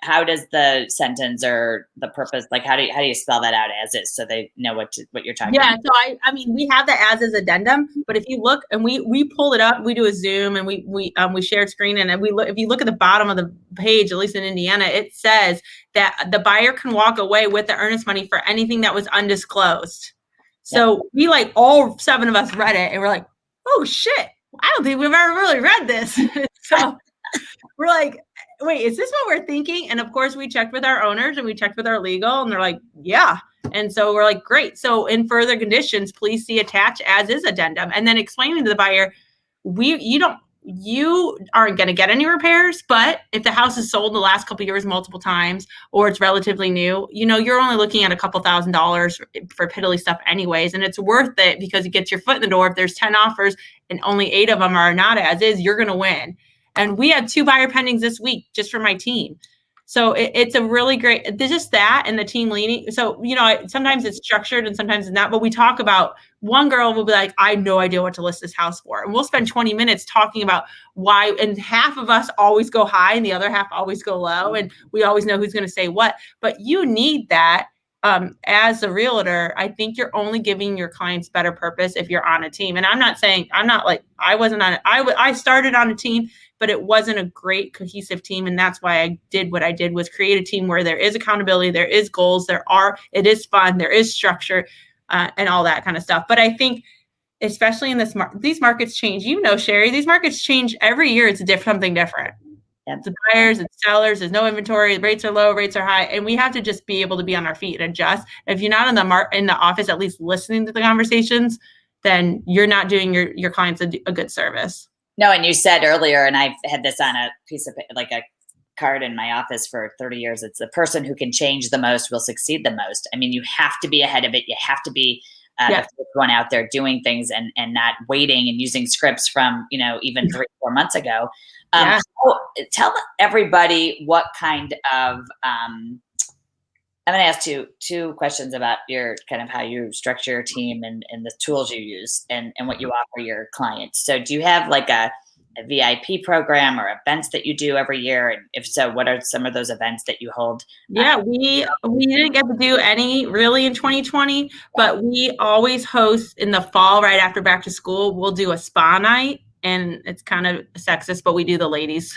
How does the sentence or the purpose, like how do you spell that out as is so they know what you're talking about? Yeah, so I mean, we have the as is addendum, but if you look, and we pull it up, we do a Zoom, and we share screen, and if you look at the bottom of the page, at least in Indiana, it says that the buyer can walk away with the earnest money for anything that was undisclosed. So we, like, all 7 of us read it, and we're like, oh shit, I don't think we've ever really read this. So we're like, wait, is this what we're thinking? And of course, we checked with our owners and we checked with our legal, and they're like, yeah. And so we're like, great. So in further conditions, please see attached as is addendum. And then explaining to the buyer, you aren't going to get any repairs, but if the house is sold the last couple of years multiple times, or it's relatively new, you're only looking at a couple $1,000s for piddly stuff anyways. And it's worth it because it gets your foot in the door. If there's 10 offers and only 8 of them are not as is, you're going to win. And we had 2 buyer pendings this week just for my team. So it's a really great, just that and the team leading. So, sometimes it's structured and sometimes it's not, but we talk about, one girl will be like, I have no idea what to list this house for. And we'll spend 20 minutes talking about why, and half of us always go high and the other half always go low. And we always know who's going to say what, but you need that. As a realtor, I think you're only giving your clients better purpose if you're on a team. And I wasn't on it. I started on a team, but it wasn't a great cohesive team. And that's why I did what I did, was create a team where there is accountability, there is goals, it is fun, there is structure, and all that kind of stuff. But I think, especially in these markets change, Sherri, these markets change every year. It's something different. It's buyers, it's sellers, there's no inventory, rates are low, rates are high, and we have to just be able to be on our feet and adjust. If you're not in the office, at least listening to the conversations, then you're not doing your clients a good service. No, and you said earlier, and I've had this on a piece of, like, a card in my office for 30 years. It's the person who can change the most will succeed the most. I mean, you have to be ahead of it. You have to be the first one out there doing things and not waiting and using scripts from, even 3-4 months ago. So tell everybody what kind of, I'm going to ask two questions about your kind of how you structure your team and the tools you use and what you offer your clients. So do you have like a VIP program or events that you do every year? And if so, what are some of those events that you hold? Yeah, we didn't get to do any really in 2020, but we always host in the fall right after back to school. We'll do a spa night. And it's kind of sexist, but we do the ladies.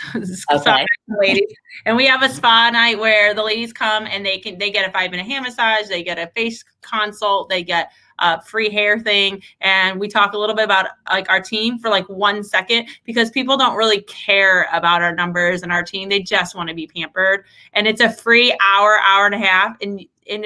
Okay. Ladies. And we have a spa night where the ladies come and they get a 5-minute hand massage, they get a face consult, they get a free hair thing. And we talk a little bit about, like, our team for like 1 second, because people don't really care about our numbers and our team. They just want to be pampered. And it's a free hour and a half. And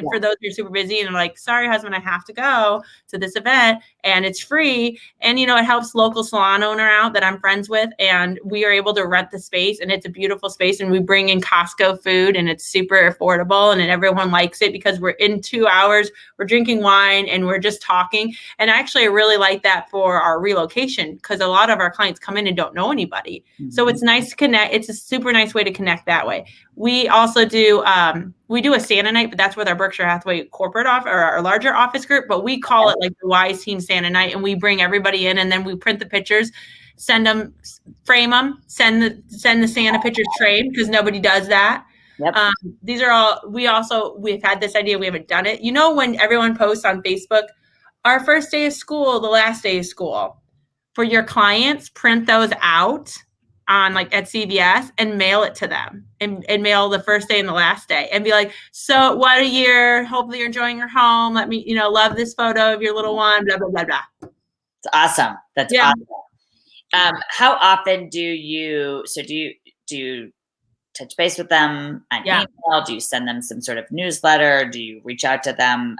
for those who are super busy and are like, sorry, husband, I have to go to this event, and it's free. And, it helps local salon owner out that I'm friends with. And we are able to rent the space, and it's a beautiful space. And we bring in Costco food, and it's super affordable, and everyone likes it because we're in 2 hours, we're drinking wine and we're just talking. And actually, I really like that for our relocation, because a lot of our clients come in and don't know anybody. Mm-hmm. So it's nice to connect. It's a super nice way to connect that way. We also do, we do a Santa night, but that's with our Berkshire Hathaway corporate or our larger office group, but we call it like the Wise Team Santa night, and we bring everybody in, and then we print the pictures, send them, frame them, send the Santa pictures framed, because nobody does that. Yep. These are all, we've had this idea, we haven't done it. When everyone posts on Facebook, our first day of school, the last day of school, for your clients, print those out on, like, at CVS and mail it to them, and mail the first day and the last day, and be like, so what a year, hopefully you're enjoying your home. Let me, love this photo of your little one, blah, blah, blah, blah. It's awesome. That's awesome. How often do you touch base with them on email? Do you send them some sort of newsletter? Do you reach out to them,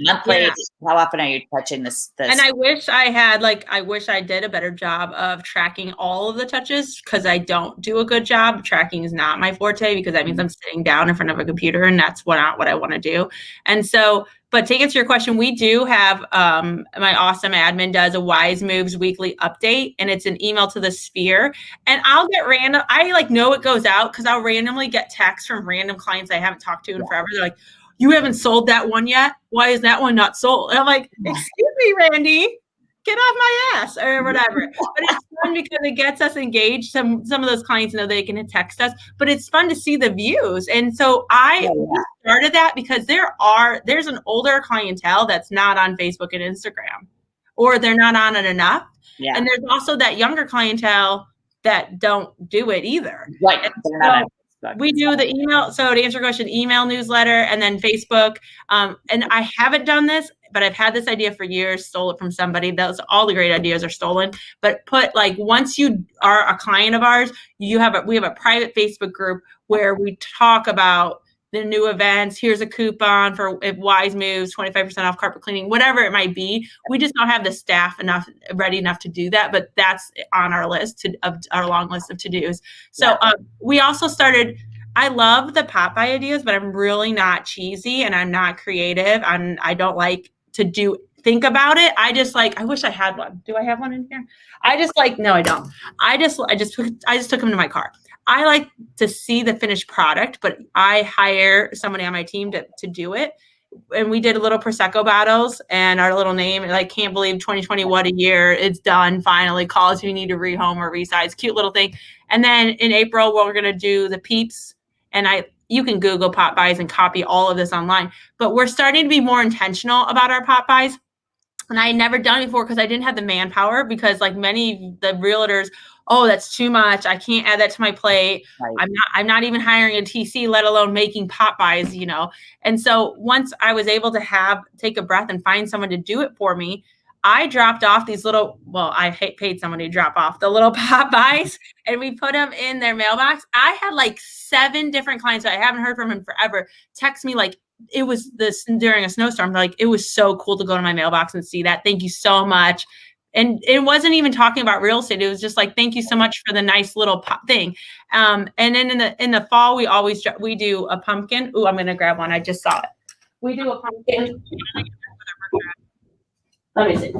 monthly? How often are you touching this? And I wish I did a better job of tracking all of the touches, because I don't do a good job. Tracking is not my forte, because that means I'm sitting down in front of a computer, and that's not what I want to do. And so, but to answer your question, we do have, my awesome admin does a Wise Moves weekly update, and it's an email to the sphere. And I'll get random, I know it goes out, because I'll randomly get texts from random clients I haven't talked to in forever. They're like, you haven't sold that one yet? Why is that one not sold? And I'm like, excuse me, Randy, get off my ass, or whatever. But it's fun because it gets us engaged. Some of those clients know they can text us, but it's fun to see the views. And so I started that because there's an older clientele that's not on Facebook and Instagram, or they're not on it enough. Yeah. And there's also that younger clientele that don't do it either. Right. They're not on we do the email. So to answer your question, email, newsletter, and then Facebook. And I haven't done this, but I've had this idea for years, stole it from somebody. All the great ideas are stolen. But once you are a client of ours, we have a private Facebook group where we talk about the new events. Here's a coupon for Wise Moves, 25% off carpet cleaning, whatever it might be. We just don't have the staff ready enough to do that, but that's on our list of our long list of to-dos. So we also started, I love the Popeye ideas, but I'm really not cheesy, and I'm not creative. I don't like to think about it. I wish I had one. Do I have one in here? No, I don't. I just took them to my car. I like to see the finished product, but I hire somebody on my team to do it. And we did a little Prosecco bottles and our little name. And I can't believe 2020, what a year. It's done finally. Call us if you need to rehome or resize. Cute little thing. And then in April, we're going to do the Peeps. And you can Google pop buys and copy all of this online. But we're starting to be more intentional about our pop buys. And I had never done it before because I didn't have the manpower, because many of the realtors, oh, that's too much. I can't add that to my plate. Right. I'm not even hiring a TC, let alone making pop buys, And so once I was able to take a breath and find someone to do it for me, I dropped off these I paid someone to drop off the little pop buys, and we put them in their mailbox. I had 7 different clients that I haven't heard from in forever text me it was during a snowstorm. It was so cool to go to my mailbox and see that. Thank you so much. And it wasn't even talking about real estate. It was just thank you so much for the nice little thing. And then in the fall, we do a pumpkin. Ooh, I'm going to grab one. I just saw it. We do a pumpkin. Let me see.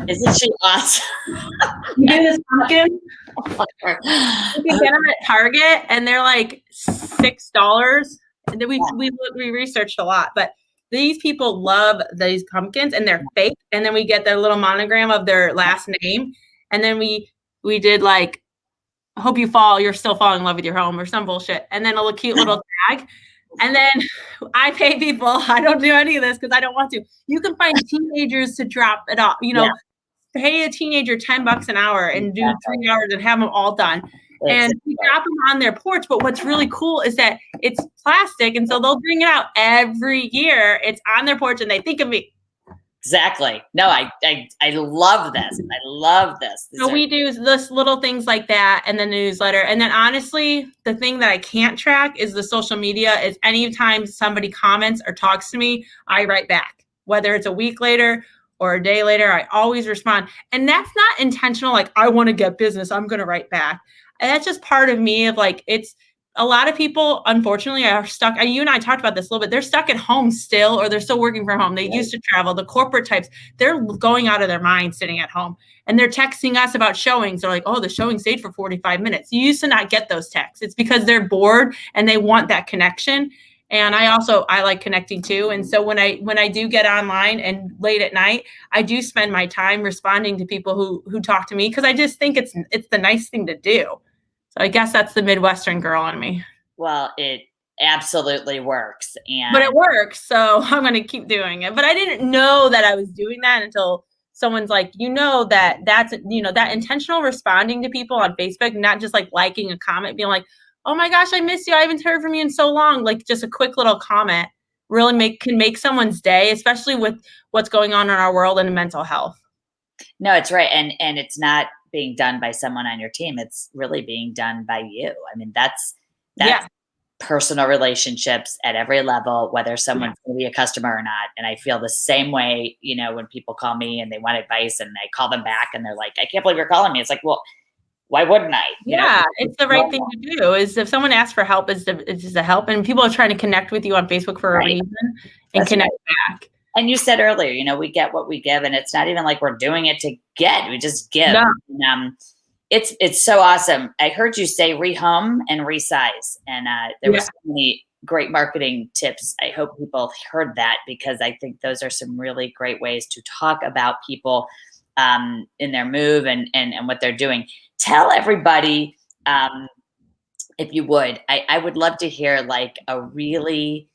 Isn't she awesome? You do this pumpkin. You can get them at Target, and they're $6. And then we researched a lot, but these people love these pumpkins, and they're fake. And then we get their little monogram of their last name, and then we did I hope you're still falling in love with your home, or some bullshit, and then a cute little tag. And then I pay people. I don't do any of this because I don't want to. You can find teenagers to drop it off. Pay a teenager $10 an hour and do 3 hours and have them all done. And we drop them on their porch. But what's really cool is that it's plastic, and so they'll bring it out every year. It's on their porch, and they think of me. Exactly. No, I love this. I love this. So we do this little things like that, and the newsletter. And then honestly, the thing that I can't track is the social media. Is anytime somebody comments or talks to me, I write back. Whether it's a week later or a day later, I always respond. And that's not intentional. I want to get business, I'm going to write back. And that's just part of me of it's a lot of people, unfortunately, are stuck. You and I talked about this a little bit. They're stuck at home still, or they're still working from home. They used to travel. The corporate types, they're going out of their mind sitting at home. And they're texting us about showings. They're like, oh, the showing stayed for 45 minutes. You used to not get those texts. It's because they're bored and they want that connection. And I like connecting too. And so when I do get online and late at night, I do spend my time responding to people who talk to me, because I just think it's the nice thing to do. So I guess that's the Midwestern girl in me. Well, it absolutely works. But it works. So I'm going to keep doing it. But I didn't know that I was doing that until someone's that's, that intentional responding to people on Facebook, not just liking a comment, being oh my gosh, I miss you. I haven't heard from you in so long. Just a quick little comment. really can make someone's day, especially with what's going on in our world and mental health. No, it's right. And it's not being done by someone on your team. It's really being done by you. I mean, that's personal relationships at every level, whether someone's going to be a customer or not. And I feel the same way, when people call me and they want advice and I call them back and they're like, I can't believe you're calling me. It's like, well, why wouldn't I? It's the right thing to do. Is if someone asks for help, it's just a help. And people are trying to connect with you on Facebook for a reason and connect back. And you said earlier, we get what we give, and it's not even like we're doing it to get. We just give. No. And, it's so awesome. I heard you say rehome and resize, and there were so many great marketing tips. I hope people heard that, because I think those are some really great ways to talk about people in their move and what they're doing. Tell everybody, if you would, I would love to hear like a really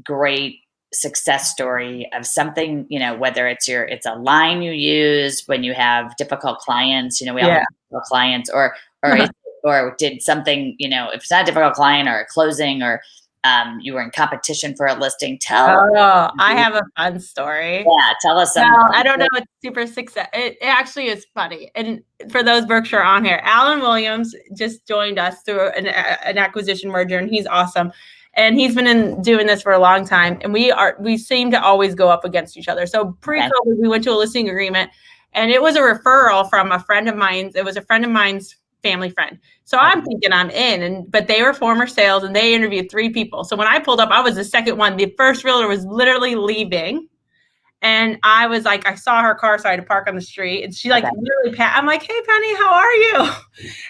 great success story of something, whether it's a line you use when you have difficult clients, we all have difficult clients, or did something, if it's not a difficult client or a closing, or you were in competition for a listing. I have a fun story. Yeah, tell us something. No, I don't know. It's super success. It actually is funny. And for those Berkshire on here, Alan Williams just joined us through an acquisition merger, and he's awesome. And he's been doing this for a long time. And we seem to always go up against each other. So pre-COVID, we went to a listing agreement, and it was a referral from a friend of mine. It was a friend of mine's family friend. So I'm thinking I'm in, but they were former sales, and they interviewed 3 people. So when I pulled up, I was the second one. The first realtor was literally leaving. And I was like, I saw her car, so I had to park on the street. And she literally, I'm like, hey, Penny, how are you?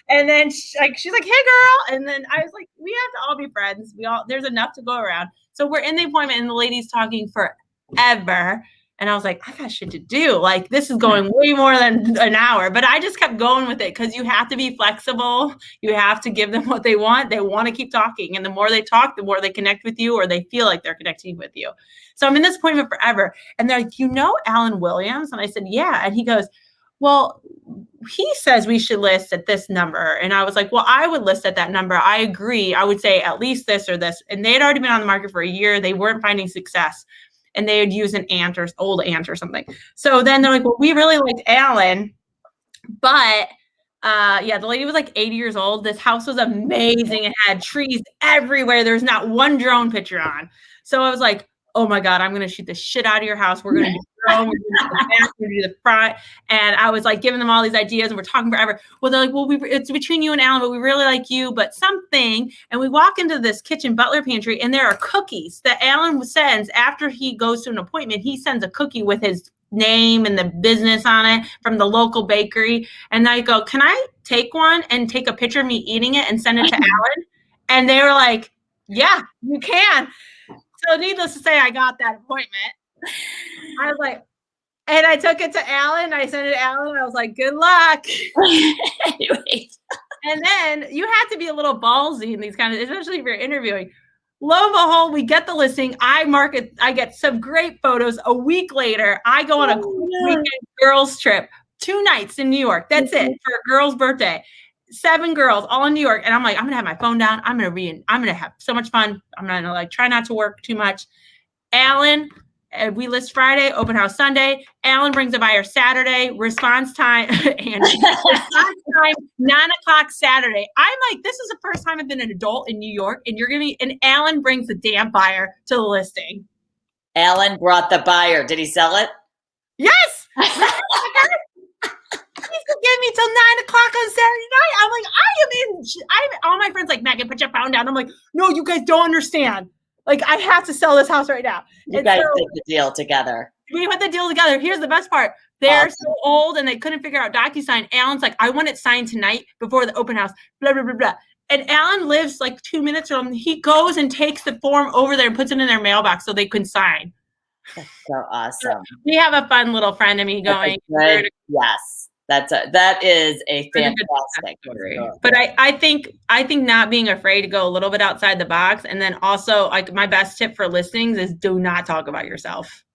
And then she's like, hey, girl. And then I was like, we have to all be friends. There's enough to go around. So we're in the appointment, and the lady's talking forever. And I was like, I got shit to do. Like, this is going way more than an hour. But I just kept going with it, because you have to be flexible. You have to give them what they want. They want to keep talking. And the more they talk, the more they connect with you, or they feel like they're connecting with you. So I'm in this appointment forever. And they're like, Alan Williams? And I said, yeah. And he goes, well, he says we should list at this number. And I was like, well, I would list at that number. I agree. I would say at least this or this. And they had already been on the market for a year. They weren't finding success. And they would use an old aunt or something. So then they're like, well, we really liked Alan. But the lady was like 80 years old. This house was amazing. It had trees everywhere. There's not one drone picture on. So I was like, oh my God, I'm going to shoot the shit out of your house. We're going to do drone, we're going to do the back, we're going to do the front. And I was like giving them all these ideas, and we're talking forever. Well, they're like, well, it's between you and Alan, but we really like you, but something. And we walk into this kitchen butler pantry, and there are cookies that Alan sends after he goes to an appointment. He sends a cookie with his name and the business on it from the local bakery. And I go, can I take one and take a picture of me eating it and send it to Alan? And they were like, yeah, you can. So needless to say, I got that appointment. I was like, and I took it to Alan. I sent it to Alan. I was like, good luck. Anyway. And then you have to be a little ballsy in these kind of, especially if you're interviewing. Lo and behold, we get the listing. I get some great photos. A week later, I go on a weekend girls trip, 2 nights in New York. That's it for a girl's birthday. 7 girls all in New York. And I'm like, I'm going to have my phone down. I'm going to have so much fun. I'm going to try not to work too much. Alan, we list Friday, open house Sunday. Alan brings a buyer Saturday, response time, and response time, 9:00 Saturday. I'm like, this is the first time I've been an adult in New York, and and Alan brings the damn buyer to the listing. Alan brought the buyer. Did he sell it? Yes. He's gonna give me till 9:00 on Saturday night. I'm like, all my friends like, Meighan, put your phone down. I'm like, no, you guys don't understand. Like, I have to sell this house right now. You guys did the deal together. We put the deal together. Here's the best part. They're so old and they couldn't figure out DocuSign. Alan's like, I want it signed tonight before the open house, blah, blah, blah, blah. And Alan lives like 2 minutes from him. He goes and takes the form over there and puts it in their mailbox so they can sign. That's so awesome. We have a fun little friend of me going. Yes. That is a fantastic story. But I think not being afraid to go a little bit outside the box, and then also like my best tip for listings is do not talk about yourself.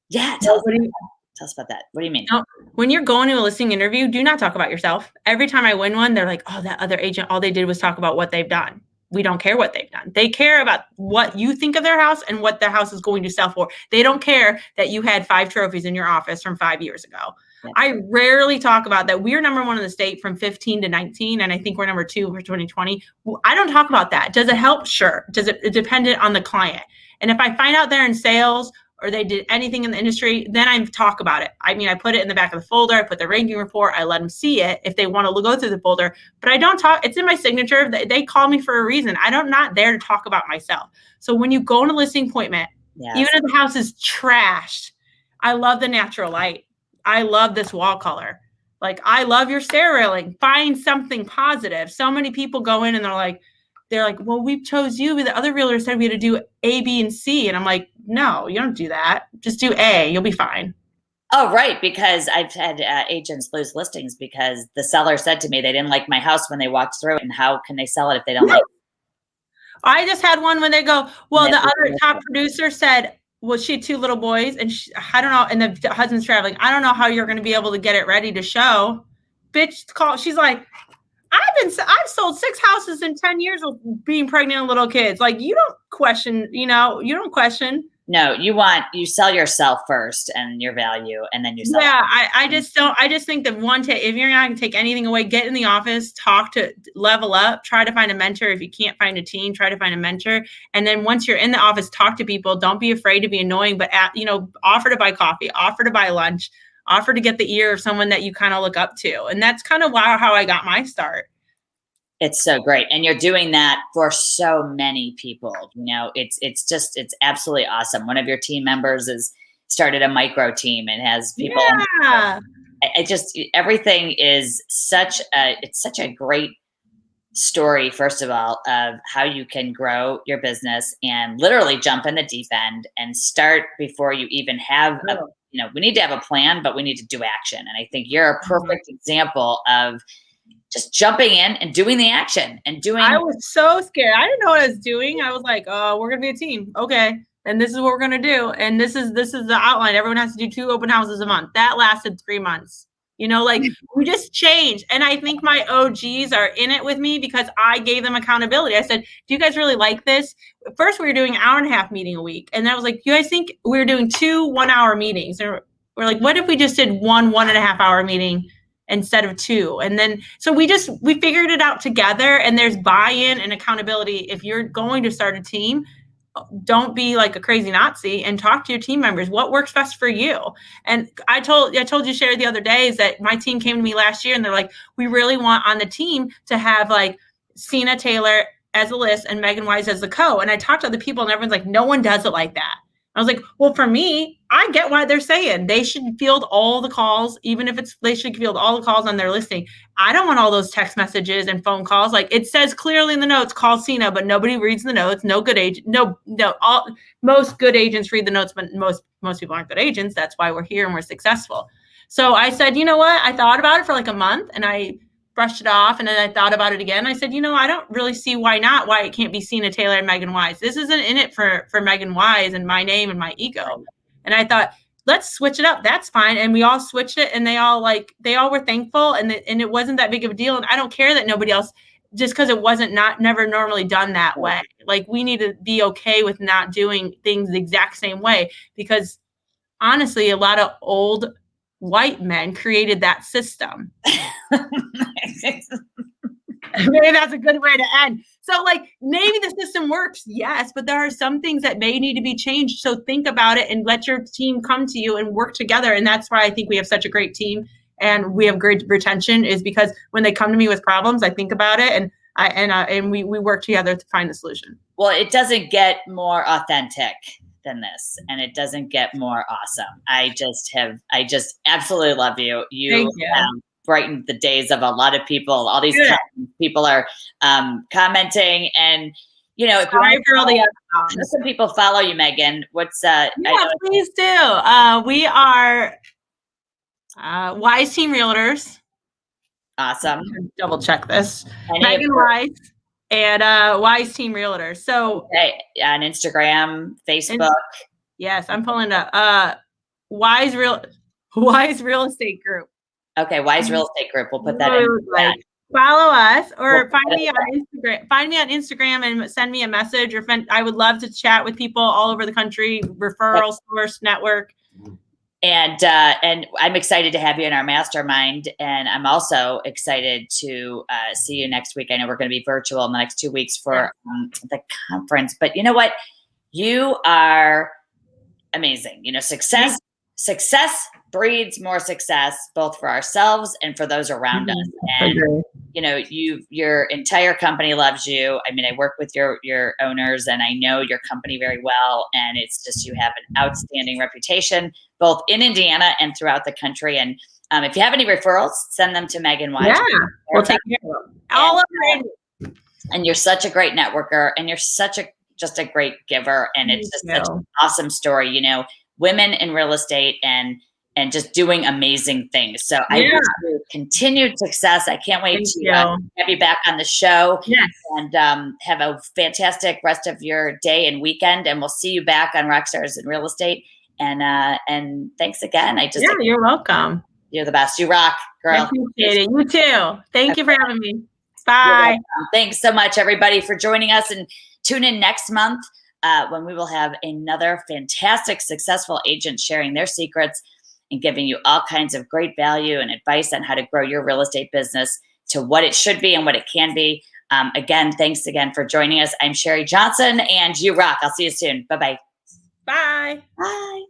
Yeah, tell us about that. What do you mean? When you're going to a listing interview, do not talk about yourself. Every time I win one, they're like, oh, that other agent, all they did was talk about what they've done. we don't care what they've done. They care about what you think of their house and what their house is going to sell for. They don't care that you had 5 trophies in your office from 5 years ago. Yeah. I rarely talk about that. We're number 1 in the state from 15 to 19. And I think we're number 2 for 2020. I don't talk about that. Does it help? Sure. Does it depend on the client? And if I find out they're in sales or they did anything in the industry, then I talk about it. I mean, I put it in the back of the folder. I put the ranking report. I let them see it if they want to go through the folder. But I don't talk. It's in my signature. They call me for a reason. I'm not there to talk about myself. So when you go on a listing appointment, even if the house is trashed, I love the natural light. I love this wall color. Like, I love your stair railing. Find something positive. So many people go in and they're like, well, we chose you. The other realtor said we had to do A, B, and C. And I'm like, no, you don't do that. Just do A. You'll be fine. Oh, right. Because I've had agents lose listings because the seller said to me they didn't like my house when they walked through it. And how can they sell it if they don't like it? I just had one when they go, well, the other top producer said, well, she had 2 little boys and I don't know. And the husband's traveling. I don't know how you're going to be able to get it ready to show. Bitch, she's like, I've sold 6 houses in 10 years of being pregnant and little kids. Like, you don't question, you don't question. No, you sell yourself first and your value, and then you sell. Yeah, I just think that if you're not going to take anything away, get in the office, talk to level up, try to find a mentor. If you can't find a team, try to find a mentor. And then once you're in the office, talk to people. Don't be afraid to be annoying, but offer to buy coffee, offer to buy lunch, offer to get the ear of someone that you kind of look up to. And that's kind of how I got my start. It's so great. And you're doing that for so many people. It's absolutely awesome. One of your team members has started a micro team and has people. Yeah. Everything is such a great story, first of all, of how you can grow your business and literally jump in the deep end and start before you even have we need to have a plan, but we need to do action. And I think you're a perfect example of just jumping in and doing the action and doing. I was so scared. I didn't know what I was doing. I was like, oh, we're going to be a team. Okay. And this is what we're going to do. And this is the outline. Everyone has to do 2 open houses a month. That lasted 3 months. We just changed. And I think my OGs are in it with me because I gave them accountability. I said, do you guys really like this? First, we were doing an 1.5-hour meeting a week. And then I was like, you guys think we were doing 2 1-hour meetings? And we're like, what if we just did 1 1.5-hour meeting instead of 2? And then, so we figured it out together, and there's buy-in and accountability. If you're going to start a team, don't be like a crazy Nazi and talk to your team members. What works best for you? And I told you, Sherri, the other day is that my team came to me last year and they're like, we really want on the team to have like Cena Taylor as a list and Meighan Wise as the co. And I talked to other people and everyone's like, no one does it like that. I was like, well, for me, I get why they're saying they should field all the calls, even if they should field all the calls on their listing. I don't want all those text messages and phone calls. Like, it says clearly in the notes, call Cena, but nobody reads the notes. No good agent. Most good agents read the notes, but most people aren't good agents. That's why we're here and we're successful. So I said, you know what? I thought about it for like a month and I brushed it off. And then I thought about it again. I said, I don't really see why it can't be Cena Taylor and Meighan Wise. This isn't in it for Meighan Wise and my name and my ego. And I thought, let's switch it up. That's fine. And we all switched it and they all were thankful and it wasn't that big of a deal. And I don't care that nobody else, just because it wasn't never normally done that way. Like, we need to be okay with not doing things the exact same way, because honestly, a lot of old white men created that system. Maybe that's a good way to end. So maybe the system works, yes, but there are some things that may need to be changed. So think about it and let your team come to you and work together. And that's why I think we have such a great team and we have great retention, is because when they come to me with problems, I think about it and we work together to find the solution. Well, it doesn't get more authentic than this, and it doesn't get more awesome. I just absolutely love you. You brightened the days of a lot of people. All these people are commenting, and if some people follow you, Meighan, what's please do. We are Wise Team Realtors. Awesome. Double check this. Meighan Wise and Wise Team Realtors. So on Instagram, Facebook. Yes, I'm pulling up Wise Real Estate Group. Okay, Wise Real Estate Group. We'll put that in. follow us or find me on Instagram. Find me on Instagram and send me a message. Or I would love to chat with people all over the country. Referral source network. And I'm excited to have you in our mastermind. And I'm also excited to see you next week. I know we're going to be virtual in the next 2 weeks for the conference. But you know what? You are amazing. You know, success breeds more success, both for ourselves and for those around us. And you know, your entire company loves you. I mean, I work with your owners, and I know your company very well. And it's just, you have an outstanding reputation, both in Indiana and throughout the country. And if you have any referrals, send them to Meighan. Yeah, we'll take care of them. All of them. And you're such a great networker, and you're just a great giver. And it's just such an awesome story. You know, women in real estate and just doing amazing things. So I wish you continued success. I can't wait to have you back on the show. Yes. And have a fantastic rest of your day and weekend. And we'll see you back on RockStars in Real Estate. And thanks again. You're welcome. You're the best. You rock, girl. I appreciate it. You too. Thank you for having me. Bye. Thanks so much, everybody, for joining us. And tune in next month when we will have another fantastic, successful agent sharing their secrets and giving you all kinds of great value and advice on how to grow your real estate business to what it should be and what it can be. Again, thanks again for joining us. I'm Sherri Johnson, and you rock. I'll see you soon. Bye-bye. Bye. Bye.